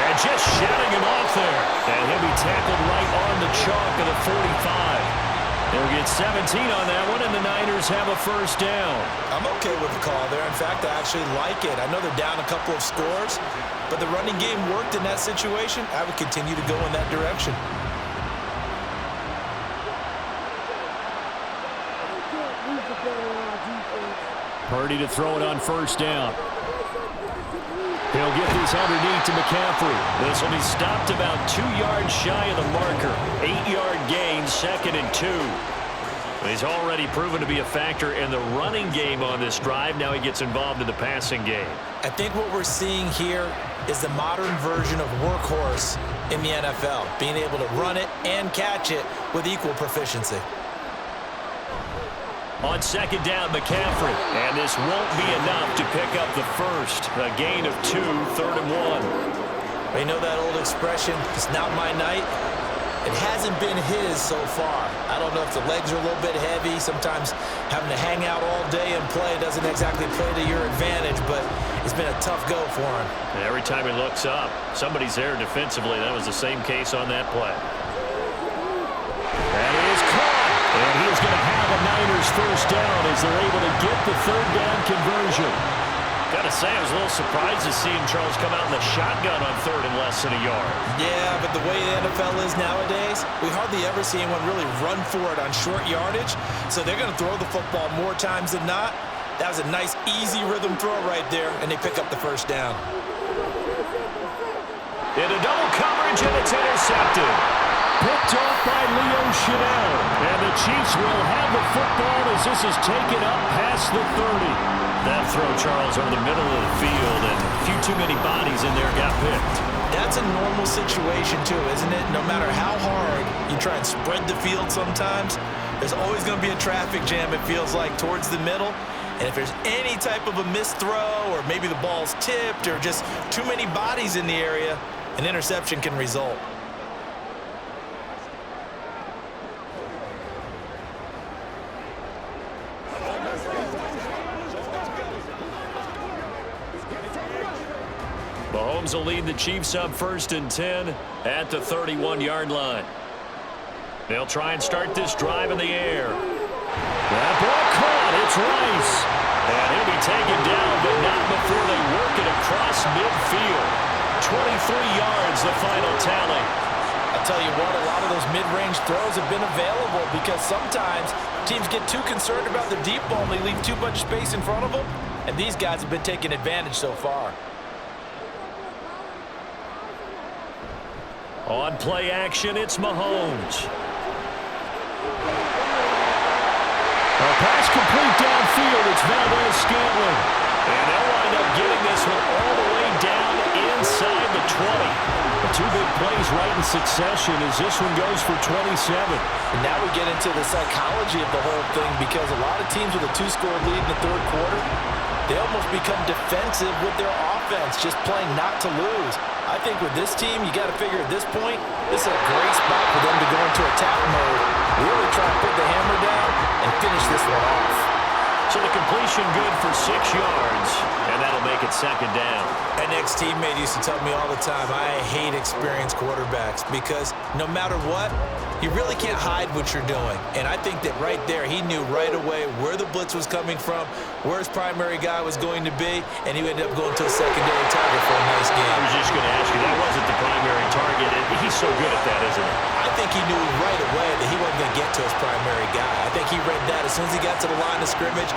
And just shouting him off there. And he'll be tackled right on the chalk of the 45. They'll get 17 on that one, and the Niners have a first down. I'm okay with the call there. In fact, I actually like it. I know they're down a couple of scores, but the running game worked in that situation. I would continue to go in that direction. Purdy to throw it on first down. He'll get this underneath to McCaffrey. This will be stopped about 2 yards shy of the marker. 8-yard gain, 2nd and 2. He's already proven to be a factor in the running game on this drive. Now he gets involved in the passing game. I think what we're seeing here is the modern version of workhorse in the NFL, being able to run it and catch it with equal proficiency. On 2nd down, McCaffrey. And this won't be enough to pick up the first. A gain of 2, 3rd and 1. You know that old expression, it's not my night? It hasn't been his so far. I don't know if the legs are a little bit heavy. Sometimes having to hang out all day and play doesn't exactly play to your advantage, but it's been a tough go for him. And every time he looks up, somebody's there defensively. That was the same case on that play. That is caught. And he is going to have a Niners first down as they're able to get the 3rd down conversion. Got to say, I was a little surprised to see him, Charles, come out in the shotgun on 3rd and less than a yard. Yeah, but the way the NFL is nowadays, we hardly ever see anyone really run for it on short yardage. So they're going to throw the football more times than not. That was a nice, easy rhythm throw right there, and they pick up the first down. Into double coverage, and it's intercepted. Picked off by Leo Chanel. And the Chiefs will have the football as this is taken up past the 30. That throw, Charles, over the middle of the field, and a few too many bodies in there got picked. That's a normal situation, too, isn't it? No matter how hard you try and spread the field sometimes, there's always going to be a traffic jam, it feels like, towards the middle. And if there's any type of a missed throw, or maybe the ball's tipped, or just too many bodies in the area, an interception can result. Mahomes will lead the Chiefs up 1st and 10 at the 31-yard line. They'll try and start this drive in the air. That ball caught. It's Rice. And he'll be taken down, but not before they work it across midfield. yards, the final tally. I'll tell you what, a lot of those mid-range throws have been available because sometimes teams get too concerned about the deep ball and they leave too much space in front of them, and these guys have been taking advantage so far. On play action, it's Mahomes. A pass complete downfield. It's Valdez-Scantling. And they'll wind up getting this one all the way down inside the 20. The two big plays right in succession as this one goes for 27. And now we get into the psychology of the whole thing because a lot of teams with a two-score lead in the third quarter, they almost become defensive with their offense, just playing not to lose. I think with this team, you got to figure at this point, this is a great spot for them to go into attack mode, really try and put the hammer down and finish this one off. So the completion good for 6 yards, and that'll make it second down. An ex-teammate used to tell me all the time, I hate experienced quarterbacks because no matter what, you really can't hide what you're doing. And I think that right there, he knew right away where the blitz was coming from, where his primary guy was going to be, and he ended up going to a secondary target for a nice game. I was just going to ask you, that wasn't the primary target. He's so good at that, isn't he? I think he knew right away that he wasn't going to get to his primary guy. I think he read that as soon as he got to the line of scrimmage,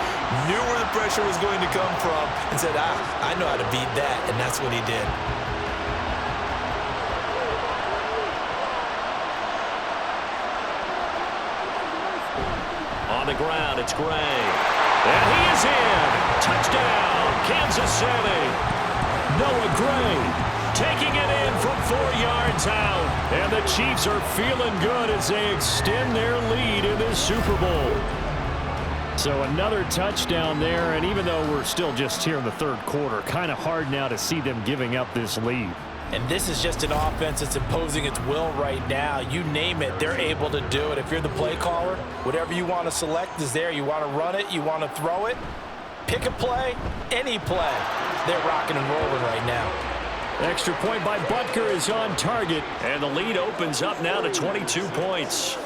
knew where the pressure was going to come from, and said, I know how to beat that, and that's what he did. On the ground, it's Gray. And he is in. Touchdown, Kansas City. Noah Gray taking it in from 4 yards out. And the Chiefs are feeling good as they extend their lead in this Super Bowl. So another touchdown there, and even though we're still just here in the third quarter, kind of hard now to see them giving up this lead. And this is just an offense that's imposing its will right now. You name it, they're able to do it. If you're the play caller, whatever you want to select is there. You want to run it, you want to throw it, pick a play, any play. They're rocking and rolling right now. Extra point by Butker is on target. And the lead opens up now to 22 points.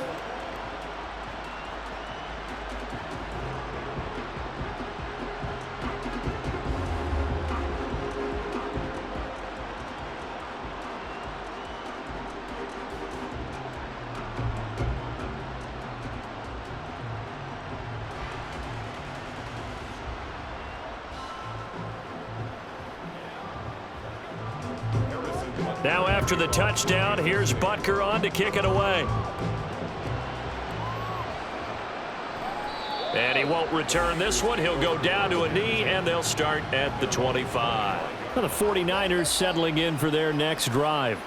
Now after the touchdown, here's Butker on to kick it away. And he won't return this one. He'll go down to a knee, and they'll start at the 25. Well, the 49ers settling in for their next drive.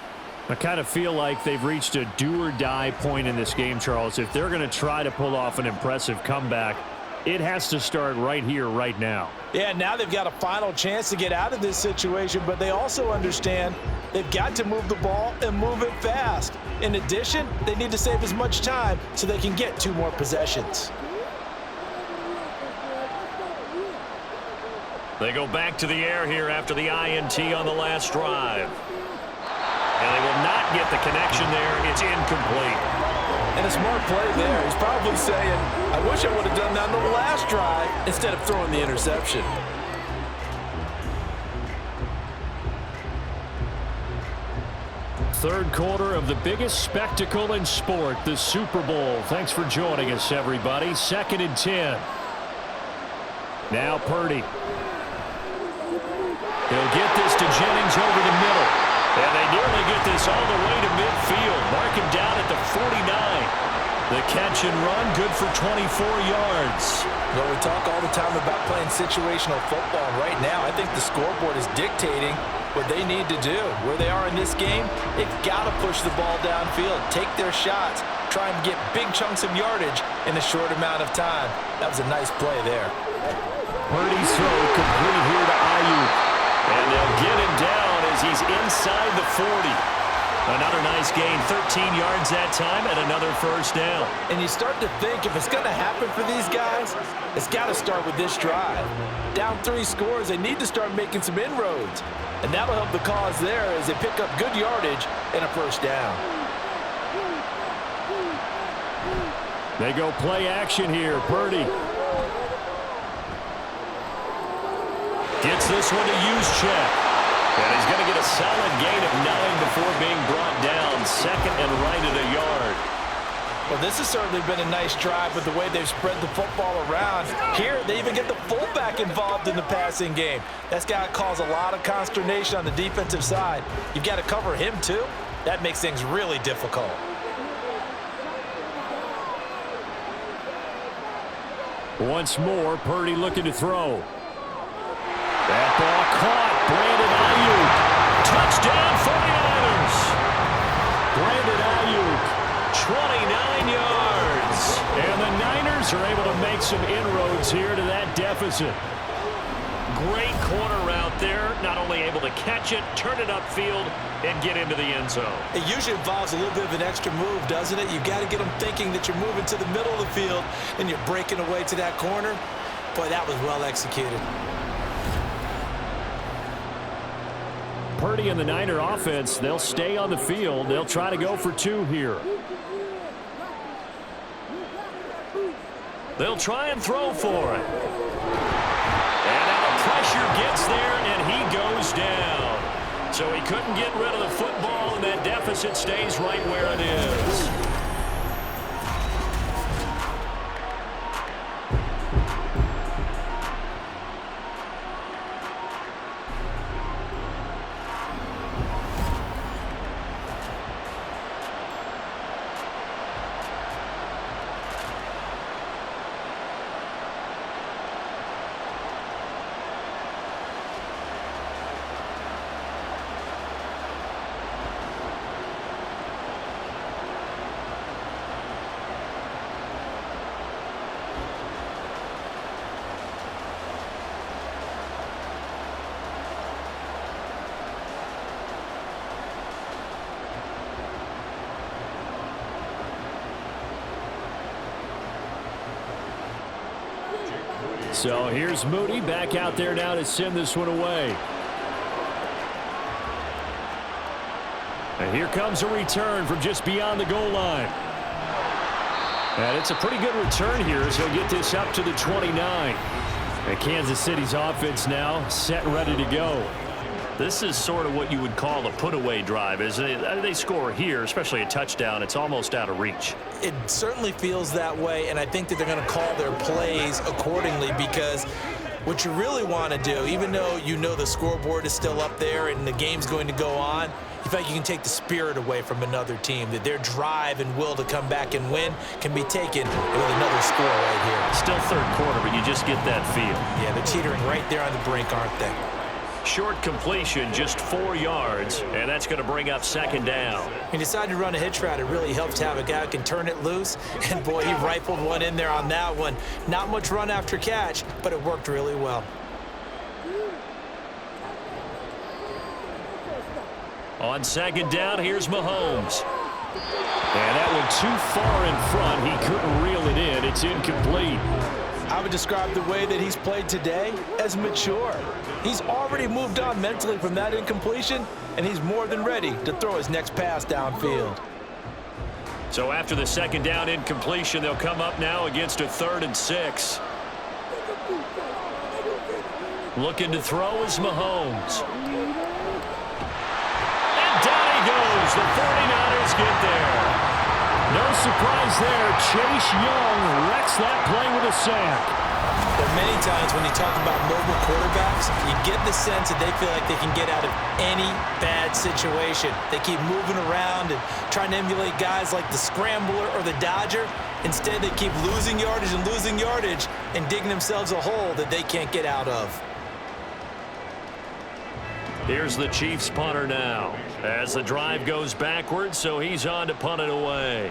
I kind of feel like they've reached a do-or-die point in this game, Charles. If they're going to try to pull off an impressive comeback, it has to start right here, right now. Yeah, now they've got a final chance to get out of this situation, but they also understand they've got to move the ball and move it fast. In addition, they need to save as much time so they can get 2 more possessions. They go back to the air here after the INT on the last drive. And they will not get the connection there. It's incomplete. And a smart play there. He's probably saying, I wish I would have done that on the last drive instead of throwing the interception. Third quarter of the biggest spectacle in sport, the Super Bowl. Thanks for joining us, everybody. 2nd and 10. Now Purdy. He'll get this to Jennings over the middle. And they nearly get this all the way to midfield. Mark him down at the 49. The catch and run, good for 24 yards. Well, we talk all the time about playing situational football. Right now, I think the scoreboard is dictating what they need to do. Where they are in this game, they've got to push the ball downfield, take their shots, try and get big chunks of yardage in a short amount of time. That was a nice play there. Purdy's throw complete here to Ayuk. And they'll get him down as he's inside the 40. Another nice gain, 13 yards that time, and another first down. And you start to think if it's going to happen for these guys, it's got to start with this drive. Down 3 scores, they need to start making some inroads. And that'll help the cause there as they pick up good yardage and a first down. They go play action here. Purdy gets this one to Juszczyk. And he's going to get a solid gain of 9 before being brought down. Second and right at a yard. Well, this has certainly been a nice drive with the way they've spread the football around. Here, they even get the fullback involved in the passing game. That's got to cause a lot of consternation on the defensive side. You've got to cover him, too. That makes things really difficult. Once more, Purdy looking to throw. That ball caught. Brandon Ayuk. Touchdown 49ers. Brandon Ayuk, 29 yards. And the Niners are able to make some inroads here to that deficit. Great corner route there. Not only able to catch it, turn it upfield, and get into the end zone. It usually involves a little bit of an extra move, doesn't it? You've got to get them thinking that you're moving to the middle of the field and you're breaking away to that corner. Boy, that was well executed. Purdy and the Niner offense, they'll stay on the field. They'll try to go for 2 here. They'll try and throw for it. And now the pressure gets there, and he goes down. So he couldn't get rid of the football, and that deficit stays right where it is. So here's Moody back out there now to send this one away. And here comes a return from just beyond the goal line. And it's a pretty good return here as he'll get this up to the 29. And Kansas City's offense now set and ready to go. This is sort of what you would call a put-away drive. As they score here, especially a touchdown, it's almost out of reach. It certainly feels that way, and I think that they're going to call their plays accordingly because what you really want to do, even though you know the scoreboard is still up there and the game's going to go on, you feel like you can take the spirit away from another team, that their drive and will to come back and win can be taken with another score right here. Still third quarter, but you just get that feel. Yeah, they're teetering right there on the brink, aren't they? Short completion, just 4 yards, and that's going to bring up second down. He decided to run a hitch route. It really helps to have a guy who can turn it loose, and boy, he rifled one in there on that one. Not much run after catch, but it worked really well. On second down, here's Mahomes. And that one too far in front. He couldn't reel it in. It's incomplete. I would describe the way that he's played today as mature. He's already moved on mentally from that incompletion, and he's more than ready to throw his next pass downfield. So after the second down incompletion, they'll come up now against a 3rd and 6. Looking to throw is Mahomes. And down he goes. The 49ers get there. No surprise there. Chase Young wrecks that play with a sack. But many times when you talk about mobile quarterbacks, you get the sense that they feel like they can get out of any bad situation. They keep moving around and trying to emulate guys like the Scrambler or the Dodger. Instead, they keep losing yardage and digging themselves a hole that they can't get out of. Here's the Chiefs punter now as the drive goes backwards, so he's on to punt it away.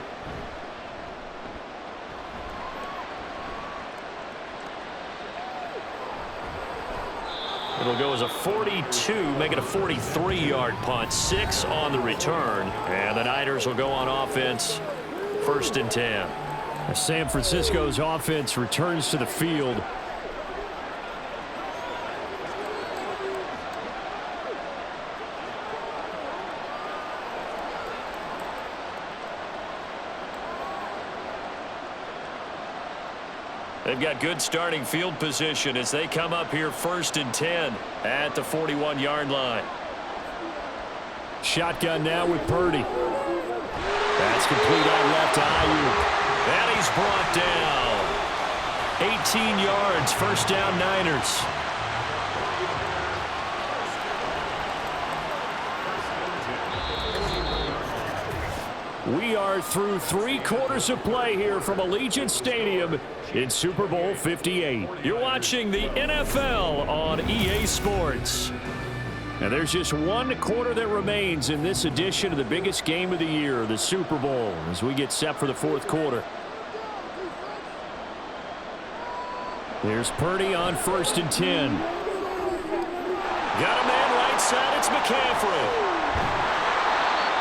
It'll go as a 42, make it a 43-yard punt, 6 on the return, and the Niners will go on offense, 1st and 10. San Francisco's offense returns to the field. They've got good starting field position as they come up here 1st and 10 at the 41-yard line. Shotgun now with Purdy. That's complete out left to Ayuk. And he's brought down. 18 yards, first down Niners. We are through 3 quarters of play here from Allegiant Stadium in Super Bowl 58. You're watching the NFL on EA Sports. And there's just 1 quarter that remains in this edition of the biggest game of the year, the Super Bowl, as we get set for the 4th quarter. There's Purdy on 1st and 10. Got a man right side. It's McCaffrey.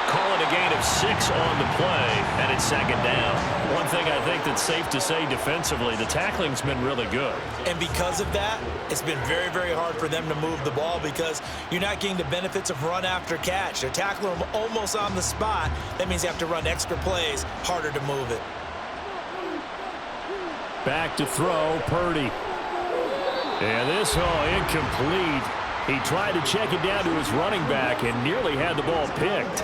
Call it a gain of 6 on the play, and it's 2nd down. One thing I think that's safe to say defensively, the tackling's been really good. And because of that, it's been very, very hard for them to move the ball because you're not getting the benefits of run after catch. They're tackling them almost on the spot. That means you have to run extra plays, harder to move it. Back to throw, Purdy. And this, incomplete. He tried to check it down to his running back and nearly had the ball picked.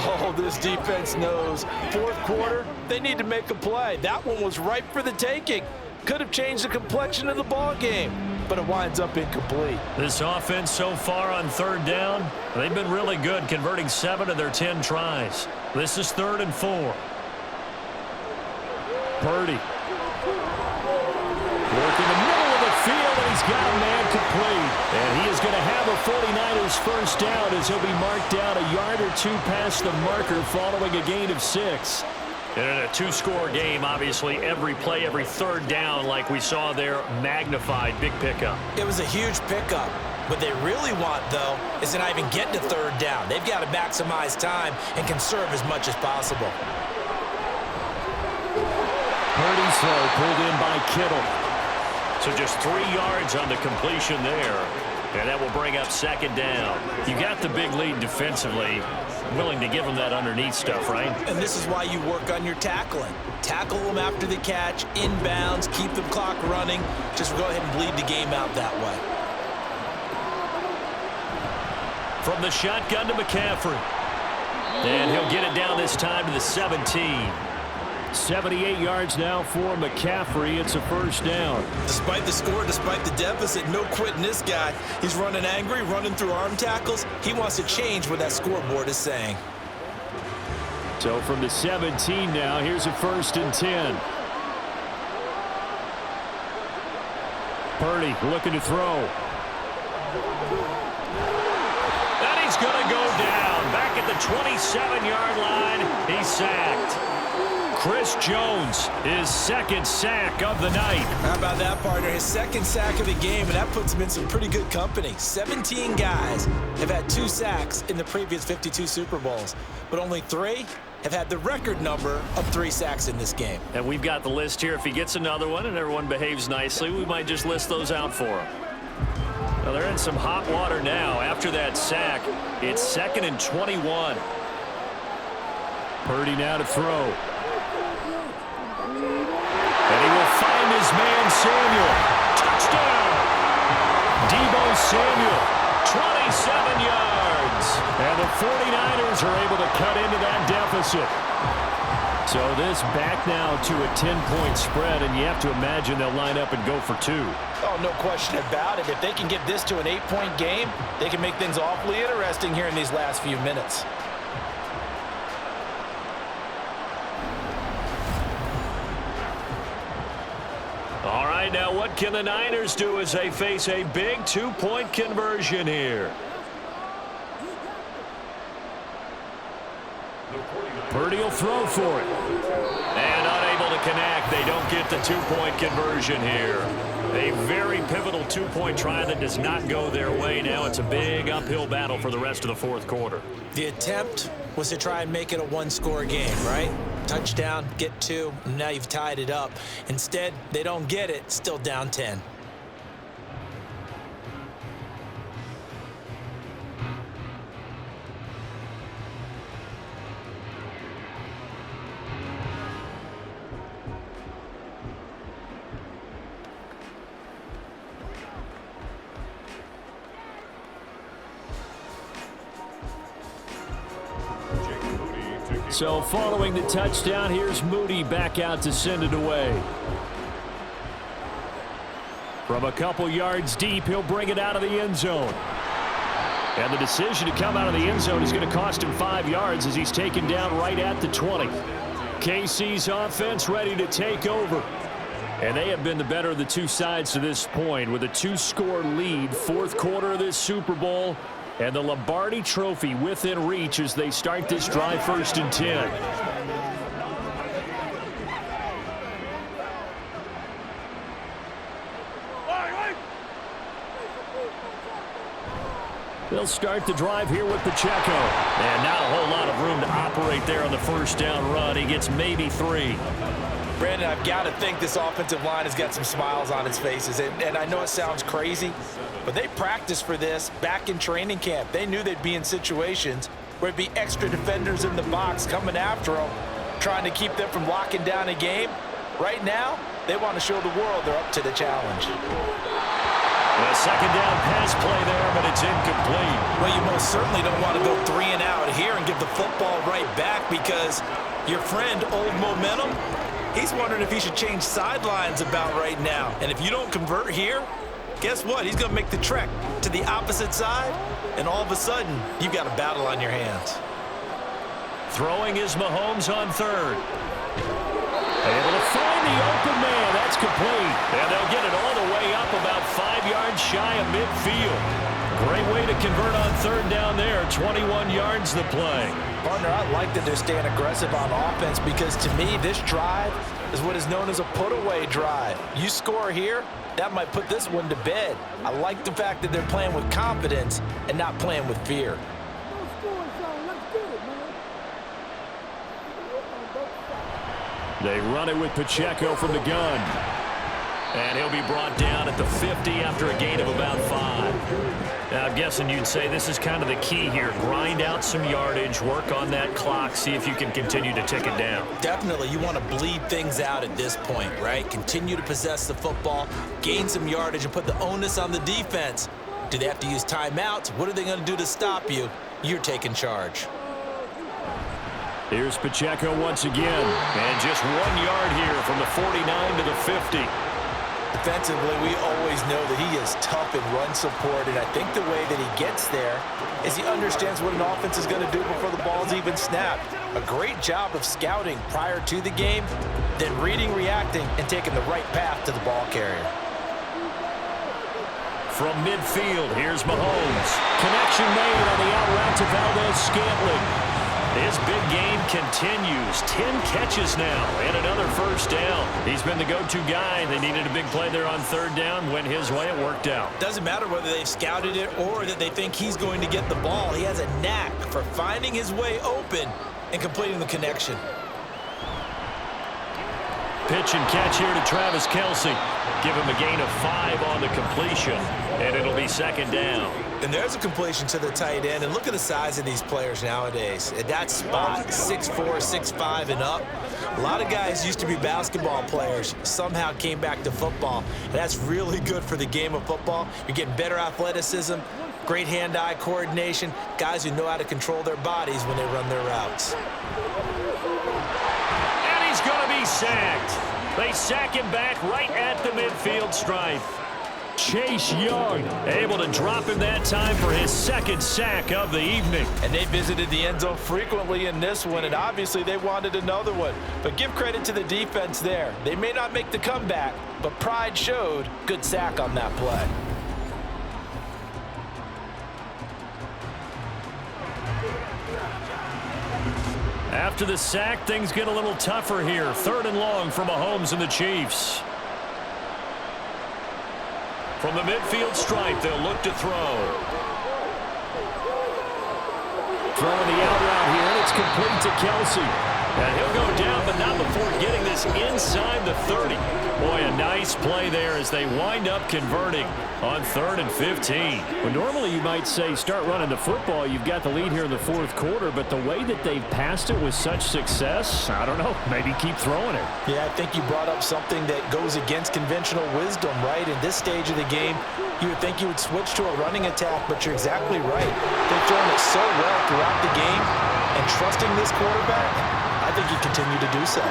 Oh, this defense knows. 4th quarter, they need to make a play. That one was ripe for the taking. Could have changed the complexion of the ball game, but it winds up incomplete. This offense so far on 3rd down, they've been really good, converting 7 of their 10 tries. This is 3rd and 4. Purdy. Working the middle of the field, and he's got a man complete. And he is going to have a 49ers first down as he'll be marked down a yard or 2 past the marker following a gain of 6. And in a 2-score game, obviously, every play, every 3rd down, like we saw there, magnified, big pickup. It was a huge pickup. What they really want, though, is to not even get to 3rd down. They've got to maximize time and conserve as much as possible. Purdy's throw pulled in by Kittle. So just 3 yards on the completion there. And that will bring up 2nd down. You got the big lead defensively. Willing to give them that underneath stuff, right? And this is why you work on your tackling. Tackle them after the catch, inbounds, keep the clock running. Just go ahead and bleed the game out that way. From the shotgun to McCaffrey. And he'll get it down this time to the 17. 78 yards now for McCaffrey. It's a first down. Despite the score, despite the deficit, no quitting this guy. He's running angry, running through arm tackles. He wants to change what that scoreboard is saying. So from the 17 now, here's a 1st and 10. Purdy looking to throw. And he's going to go down. Back at the 27-yard line, he's sacked. Chris Jones, his 2nd sack of the night. How about that, partner? His 2nd sack of the game, and that puts him in some pretty good company. 17 guys have had 2 sacks in the previous 52 Super Bowls, but only 3 have had the record number of 3 sacks in this game. And we've got the list here. If he gets another one and everyone behaves nicely, we might just list those out for him. Well, they're in some hot water now. After that sack, it's 2nd and 21. Purdy now to throw. And he will find his man, Samuel. Touchdown! Deebo Samuel, 27 yards. And the 49ers are able to cut into that deficit. So this back now to a 10-point spread, and you have to imagine they'll line up and go for 2. Oh, no question about it. If they can get this to an 8-point game, they can make things awfully interesting here in these last few minutes. All right, now what can the Niners do as they face a big 2-point conversion here? Purdy will throw for it. And unable to connect. They don't get the 2-point conversion here. A very pivotal 2-point try that does not go their way. Now it's a big uphill battle for the rest of the 4th quarter. The attempt was to try and make it a 1-score game, right? Touchdown, get 2, and now you've tied it up. Instead, they don't get it, still down 10. So following the touchdown, here's Moody back out to send it away. From a couple yards deep, he'll bring it out of the end zone. And the decision to come out of the end zone is going to cost him 5 yards as he's taken down right at the 20. KC's offense ready to take over. And they have been the better of the two sides to this point with a 2-score lead, fourth quarter of this Super Bowl, and the Lombardi Trophy within reach as they start this drive 1st and 10. They'll start the drive here with Pacheco. And not a whole lot of room to operate there on the first down run. He gets maybe 3. Brandon, I've got to think this offensive line has got some smiles on its faces. And I know it sounds crazy, but they practiced for this back in training camp. They knew they'd be in situations where it'd be extra defenders in the box coming after them, trying to keep them from locking down a game. Right now, they want to show the world they're up to the challenge. A second down pass play there, but it's incomplete. Well, you most certainly don't want to go 3 and out here and give the football right back because your friend, Old Momentum, he's wondering if he should change sidelines about right now. And if you don't convert here, guess what? He's going to make the trek to the opposite side, and all of a sudden, you've got a battle on your hands. Throwing is Mahomes on 3rd. Able to find the open man. That's complete. And they'll get it all the way up about 5 yards shy of midfield. Great way to convert on 3rd down there. 21 yards the play. Partner, I like that they're staying aggressive on offense because to me, this drive is what is known as a put-away drive. You score here, that might put this one to bed. I like the fact that they're playing with confidence and not playing with fear. They run it with Pacheco from the gun. And he'll be brought down at the 50 after a gain of about 5. Now, I'm guessing you'd say this is kind of the key here. Grind out some yardage, work on that clock, see if you can continue to tick it down. Definitely, you want to bleed things out at this point, right? Continue to possess the football, gain some yardage, and put the onus on the defense. Do they have to use timeouts? What are they going to do to stop you? You're taking charge. Here's Pacheco once again. And just 1 yard here from the 49 to the 50. Defensively, we always know that he is tough in run support, and I think the way that he gets there is he understands what an offense is going to do before the ball's even snapped. A great job of scouting prior to the game, then reading, reacting, and taking the right path to the ball carrier. From midfield, here's Mahomes. Connection made on the out route to Valdez-Scantling. His big game continues. 10 catches now and another first down. He's been the go-to guy. They needed a big play there on 3rd down. Went his way. It worked out. Doesn't matter whether they've scouted it or that they think he's going to get the ball. He has a knack for finding his way open and completing the connection. Pitch and catch here to Travis Kelce. Give him a gain of 5 on the completion, and it'll be 2nd down. And there's a completion to the tight end. And look at the size of these players nowadays. At that spot, 6'4", 6'5", and up. A lot of guys used to be basketball players, somehow came back to football. And that's really good for the game of football. You're getting better athleticism, great hand-eye coordination, guys who know how to control their bodies when they run their routes. And he's going to be sacked. They sack him back right at the midfield stripe. Chase Young able to drop him that time for his 2nd sack of the evening. And they visited the end zone frequently in this one, and obviously they wanted another one. But give credit to the defense there. They may not make the comeback, but pride showed. Good sack on that play. After the sack, things get a little tougher here. 3rd and long for Mahomes and the Chiefs. From the midfield stripe, they'll look to throw. Throwing the out route here, and it's complete to Kelce. And he'll go down, but not before getting this inside the 30. Boy, a nice play there as they wind up converting on 3rd and 15. Well, normally you might say start running the football. You've got the lead here in the 4th quarter, but the way that they've passed it with such success, I don't know, maybe keep throwing it. Yeah, I think you brought up something that goes against conventional wisdom, right? In this stage of the game, you would think you would switch to a running attack, but you're exactly right. They've thrown it so well throughout the game, and trusting this quarterback, I think you continue to do so.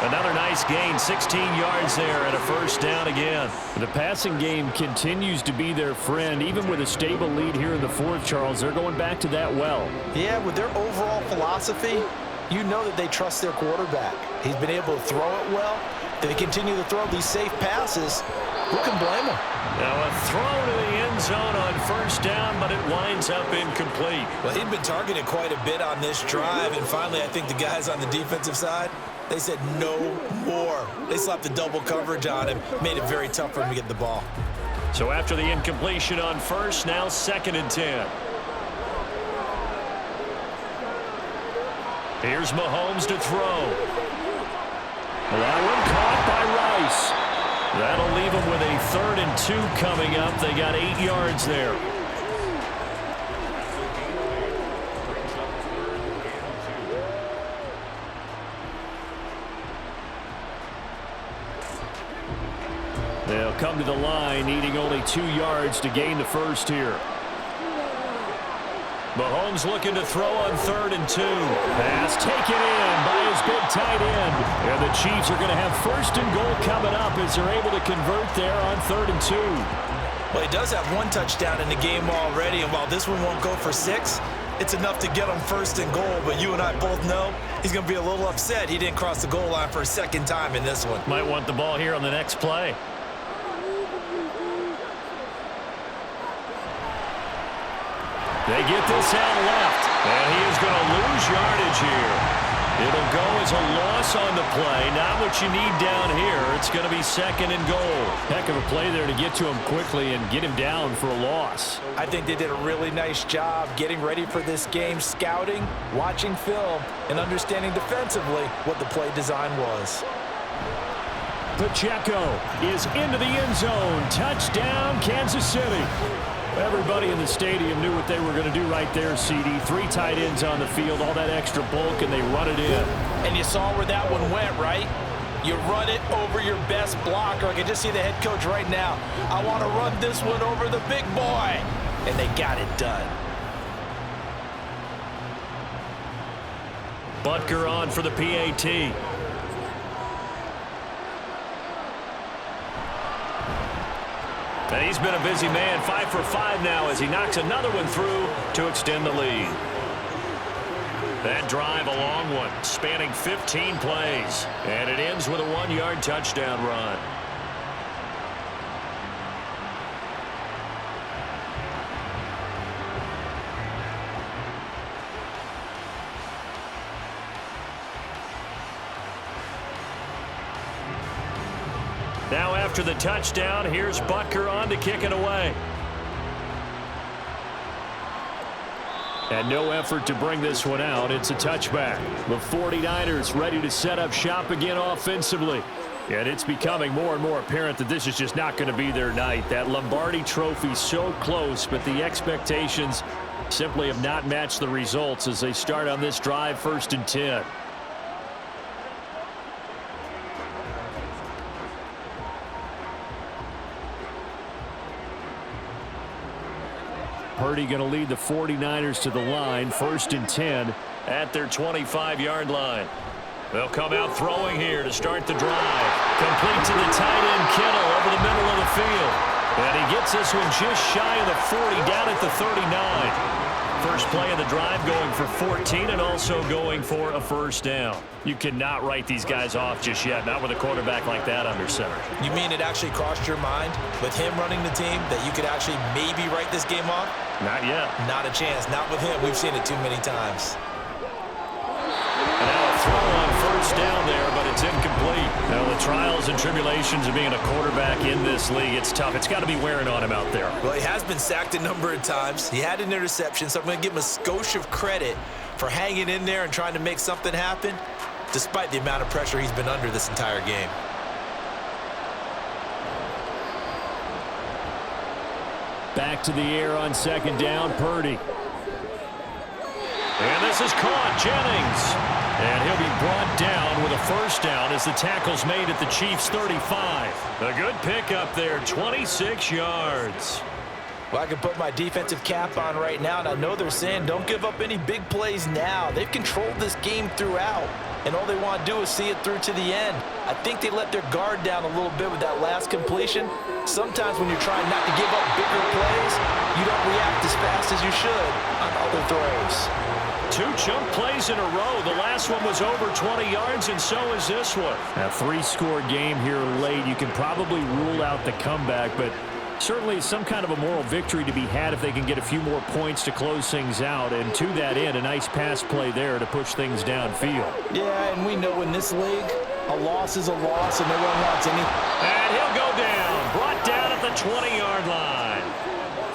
Another nice gain, 16 yards there and a 1st down again. The passing game continues to be their friend. Even with a stable lead here in the 4th, Charles, they're going back to that well. Yeah, with their overall philosophy, you know that they trust their quarterback. He's been able to throw it well. They continue to throw these safe passes. Who can blame them? Now a throw to the end zone on 1st down, but it winds up incomplete. Well, he'd been targeted quite a bit on this drive, and finally I think the guys on the defensive side, they said no more. They slapped the double coverage on him, made it very tough for him to get the ball. So after the incompletion on 1st, now 2nd and 10. Here's Mahomes to throw. That one caught by Rice. That'll leave them with a 3rd and 2 coming up. They got 8 yards there. They'll come to the line, needing only 2 yards to gain the 1st here. Mahomes looking to throw on 3rd and 2. Pass taken in by his big tight end. And the Chiefs are going to have 1st and goal coming up as they're able to convert there on 3rd and 2. Well, he does have 1 touchdown in the game already, and while this one won't go for 6, it's enough to get him 1st and goal. But you and I both know he's going to be a little upset he didn't cross the goal line for a 2nd time in this one. Might want the ball here on the next play. They get this out left, and he is going to lose yardage here. It'll go as a loss on the play. Not what you need down here. It's going to be 2nd and goal. Heck of a play there to get to him quickly and get him down for a loss. I think they did a really nice job getting ready for this game, scouting, watching film, and understanding defensively what the play design was. Pacheco is into the end zone. Touchdown, Kansas City. Everybody in the stadium knew what they were going to do right there, CD. 3 tight ends on the field, all that extra bulk, and they run it in. And you saw where that one went, right? You run it over your best blocker. I can just see the head coach right now. I want to run this one over the big boy. And they got it done. Butker on for the PAT. And he's been a busy man, 5 for 5 now as he knocks another one through to extend the lead. That drive, a long one, spanning 15 plays. And it ends with a 1-yard touchdown run. Now after the touchdown, here's Butker on to kick it away. And no effort to bring this one out. It's a touchback. The 49ers ready to set up shop again offensively. And it's becoming more and more apparent that this is just not going to be their night. That Lombardi trophy so close, but the expectations simply have not matched the results as they start on this drive, 1st and 10. Purdy going to lead the 49ers to the line, 1st and 10 at their 25-yard line. They'll come out throwing here to start the drive. Complete to the tight end, Kittle, over the middle of the field. And he gets this one just shy of the 40, down at the 39. First play of the drive going for 14 and also going for a 1st down. You cannot write these guys off just yet, not with a quarterback like that under center. You mean it actually crossed your mind with him running the team that you could actually maybe write this game off? Not yet. Not a chance. Not with him. We've seen it too many times. And now a throw on 1st down there, but it's incomplete. Now the trials and tribulations of being a quarterback in this league, it's tough. It's got to be wearing on him out there. Well, he has been sacked a number of times. He had an interception, so I'm going to give him a skosh of credit for hanging in there and trying to make something happen, despite the amount of pressure he's been under this entire game. Back to the air on second down, Purdy. And this is caught, Jennings. And he'll be brought down with a first down as the tackle's made at the Chiefs' 35. A good pickup there, 26 yards. Well, I can put my defensive cap on right now, and I know they're saying don't give up any big plays now. They've controlled this game throughout, and all they want to do is see it through to the end. I think they let their guard down a little bit with that last completion. Sometimes when you're trying not to give up bigger plays, you don't react as fast as you should on other throws. 2 chunk plays in a row. The last one was over 20 yards, and so is this one. A 3-score game here late. You can probably rule out the comeback, but certainly some kind of a moral victory to be had if they can get a few more points to close things out. And to that end, a nice pass play there to push things downfield. Yeah, and we know in this league, a loss is a loss, and no one wants any. And he'll go down. Brought down at the 20-yard line.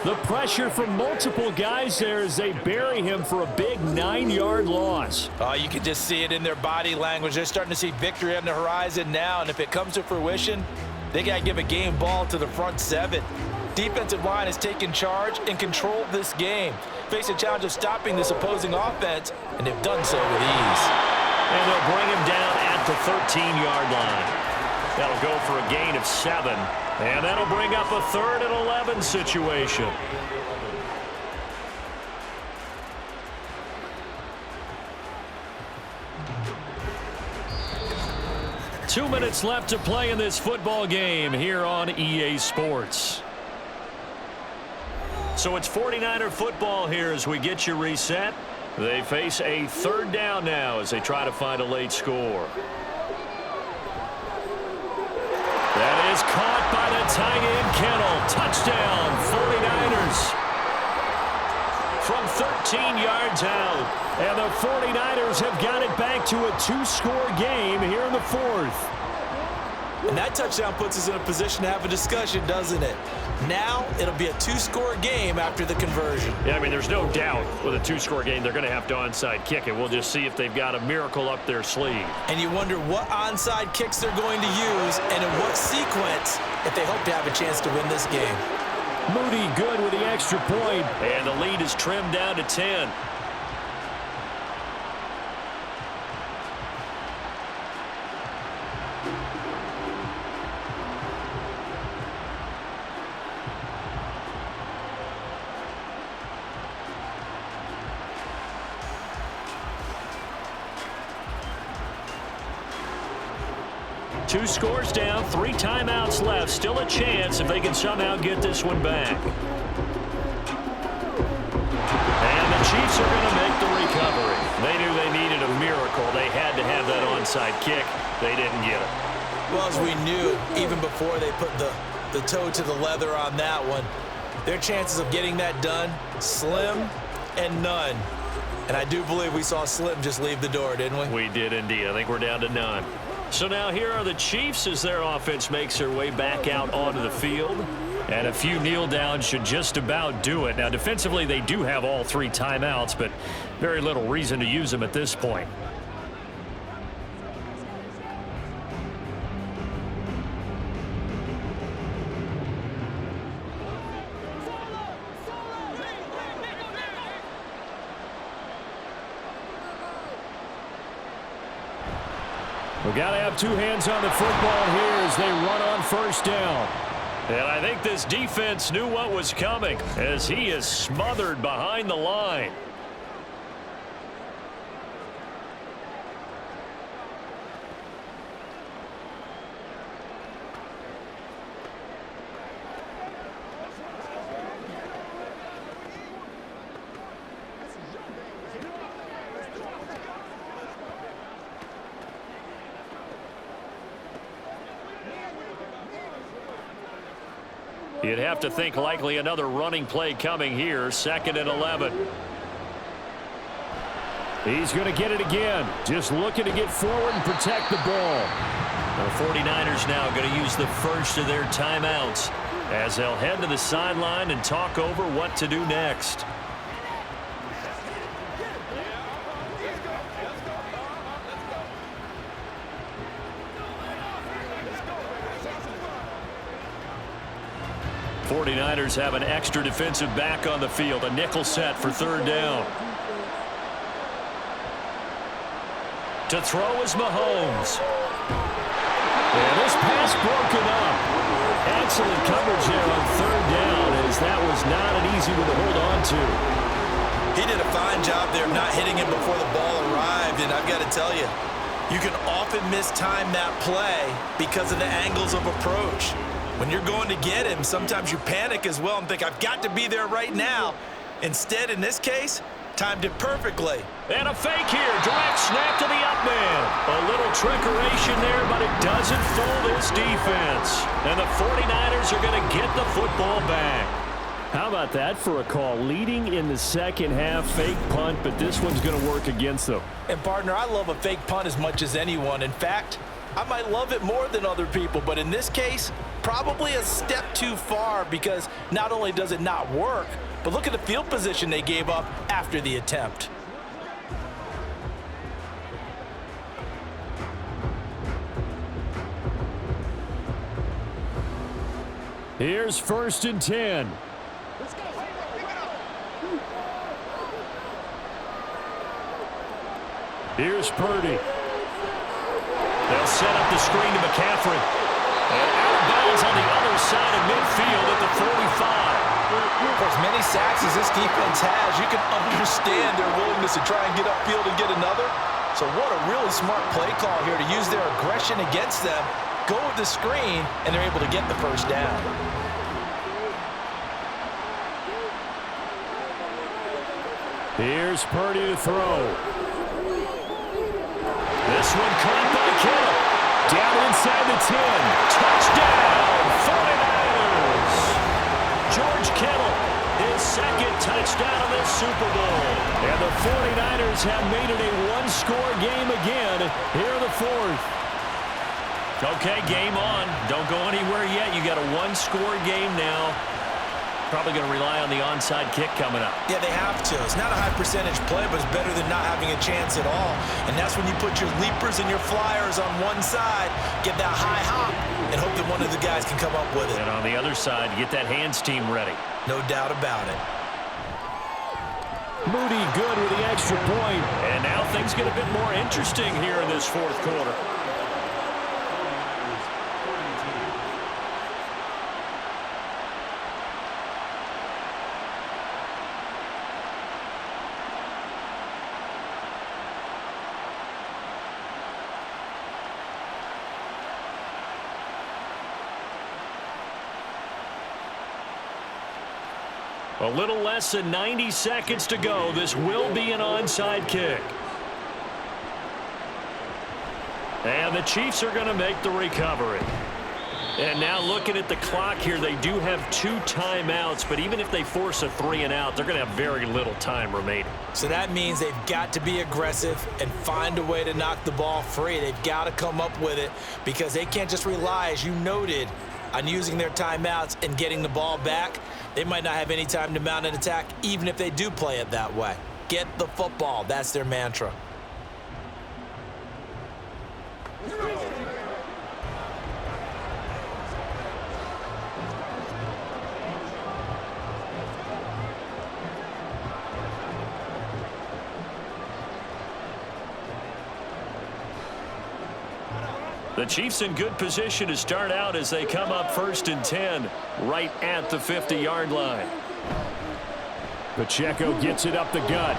The pressure from multiple guys there as they bury him for a big 9-yard loss. You can just see it in their body language. They're starting to see victory on the horizon now, and if it comes to fruition, they got to give a game ball to the front 7. Defensive line has taken charge and controlled this game. Face a challenge of stopping this opposing offense, and they've done so with ease. And they'll bring him down at the 13-yard line. That'll go for a gain of 7. And that'll bring up a 3rd and 11 situation. Two minutes left to play in this football game here on EA Sports. So it's 49er football here as we get you reset. They face a 3rd down now as they try to find a late score. That is caught by the tight end, Kittle. Touchdown, 49ers. From 13 yards out. And the 49ers have got it back to a 2-score game here in the 4th. And that touchdown puts us in a position to have a discussion, doesn't it? Now it'll be a 2-score game after the conversion. Yeah, I mean, there's no doubt with a 2-score game they're going to have to onside kick it. We'll just see if they've got a miracle up their sleeve. And you wonder what onside kicks they're going to use and in what sequence if they hope to have a chance to win this game. Moody good with the extra point. And the lead is trimmed down to 10. Two scores down, 3 timeouts left. Still a chance if they can somehow get this one back. And the Chiefs are going to make the recovery. They knew they needed a miracle. They had to have that onside kick. They didn't get it. Well, as we knew, even before they put the toe to the leather on that one, their chances of getting that done, slim and none. And I do believe we saw Slim just leave the door, didn't we? We did indeed. I think we're down to none. So now here are the Chiefs as their offense makes their way back out onto the field. And a few kneel downs should just about do it. Now defensively they do have all 3 timeouts, but very little reason to use them at this point. We've got to have 2 hands on the football here as they run on first down. And I think this defense knew what was coming as he is smothered behind the line. You'd have to think likely another running play coming here. 2nd and 11. He's going to get it again. Just looking to get forward and protect the ball. The 49ers now going to use the first of their timeouts as they'll head to the sideline and talk over what to do next. 49ers have an extra defensive back on the field. A nickel set for third down. To throw is Mahomes. And this pass broken up. Excellent coverage there on third down, as that was not an easy one to hold on to. He did a fine job there of not hitting him before the ball arrived, and I've got to tell you, you can often mistime that play because of the angles of approach. When you're going to get him, sometimes you panic as well and think, I've got to be there right now. Instead, in this case, timed it perfectly. And a fake here. Direct snap to the up man. A little trickeration there, but it doesn't fool this defense. And the 49ers are going to get the football back. How about that for a call? Leading in the second half, fake punt, but this one's going to work against them. And, partner, I love a fake punt as much as anyone. In fact, I might love it more than other people, but in this case, probably a step too far, because not only does it not work, but look at the field position they gave up after the attempt. Here's 1st and 10. Here's Purdy. They'll set up the screen to McCaffrey. And out of bounds on the other side of midfield at the 45. For as many sacks as this defense has, you can understand their willingness to try and get upfield and get another. So what a really smart play call here to use their aggression against them, go with the screen, and they're able to get the first down. Here's Purdy to throw. This one caught by Kittle. Down inside the 10. Touchdown, 49ers. George Kittle, his second touchdown of this Super Bowl. And the 49ers have made it a one-score game again here in the fourth. Okay, game on. Don't go anywhere yet. You got a one-score game now. Probably going to rely on the onside kick coming up. Yeah, they have to. It's not a high percentage play, but it's better than not having a chance at all. And that's when you put your leapers and your flyers on one side, get that high hop, and hope that one of the guys can come up with it. And on the other side, get that hands team ready. No doubt about it. Moody good with the extra point. And now things get a bit more interesting here in this fourth quarter. A little less than 90 seconds to go. This will be an onside kick. And the Chiefs are going to make the recovery. And now looking at the clock here, they do have 2 timeouts, but even if they force a 3-and-out, they're going to have very little time remaining. So that means they've got to be aggressive and find a way to knock the ball free. They've got to come up with it, because they can't just rely, as you noted, on using their timeouts and getting the ball back. They might not have any time to mount an attack, even if they do play it that way. Get the football. That's their mantra. The Chiefs in good position to start out as they come up 1st and 10 right at the 50-yard line. Pacheco gets it up the gut.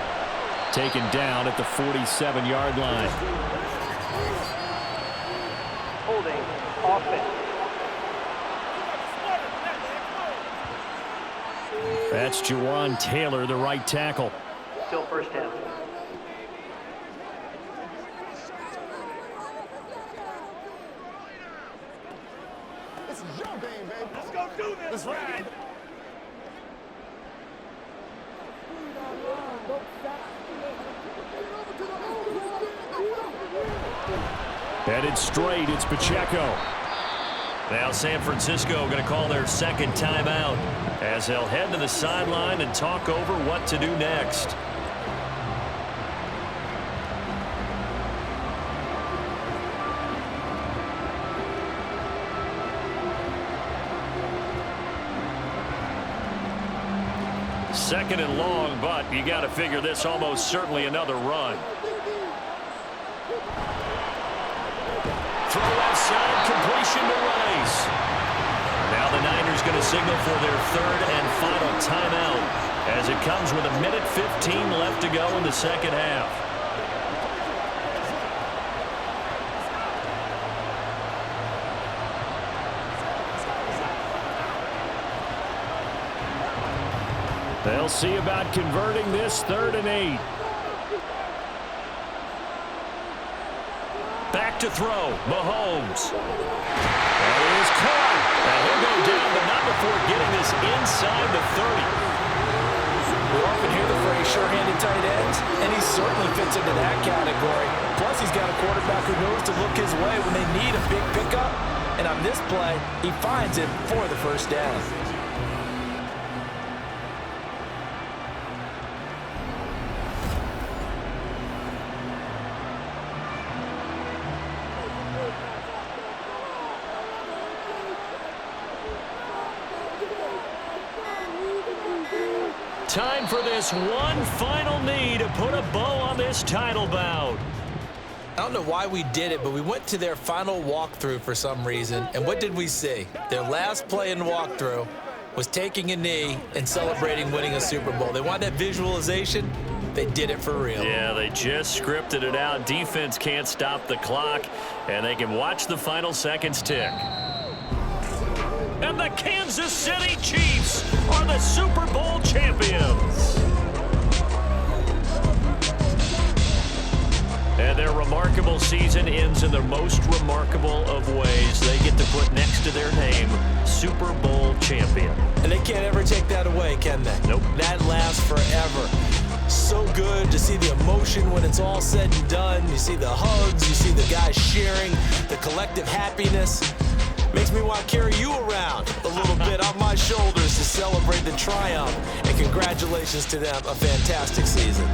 Taken down at the 47-yard line. Holding offense. That's Jawan Taylor, the right tackle. Still first down. This is your game, baby. Let's go do this. Let's ride. Headed straight, it's Pacheco. Now San Francisco going to call their second timeout as they'll head to the sideline and talk over what to do next. 2nd and long, but you got to figure this almost certainly another run. Throw outside, completion to Rice. Now the Niners going to signal for their 3rd and final timeout as it comes with 1:15 left to go in the second half. They'll see about converting this 3rd and 8. Back to throw, Mahomes. That is caught. And he'll go down, but not before getting this inside the 30. We often hear the phrase sure-handed tight ends, and he certainly fits into that category. Plus, he's got a quarterback who knows to look his way when they need a big pickup. And on this play, he finds him for the first down. Time for this one final knee to put a bow on this title bout. I don't know why we did it, but we went to their final walkthrough for some reason. And what did we see? Their last play in walkthrough was taking a knee and celebrating winning a Super Bowl. They want that visualization. They did it for real. Yeah, they just scripted it out. Defense can't stop the clock, and they can watch the final seconds tick. And the Kansas City Chiefs are the Super Bowl champions. And their remarkable season ends in the most remarkable of ways. They get to put next to their name, Super Bowl champion. And they can't ever take that away, can they? Nope. That lasts forever. So good to see the emotion when it's all said and done. You see the hugs, you see the guys cheering, the collective happiness. Makes me want to carry you around a little bit on my shoulders to celebrate the triumph. And congratulations to them, a fantastic season.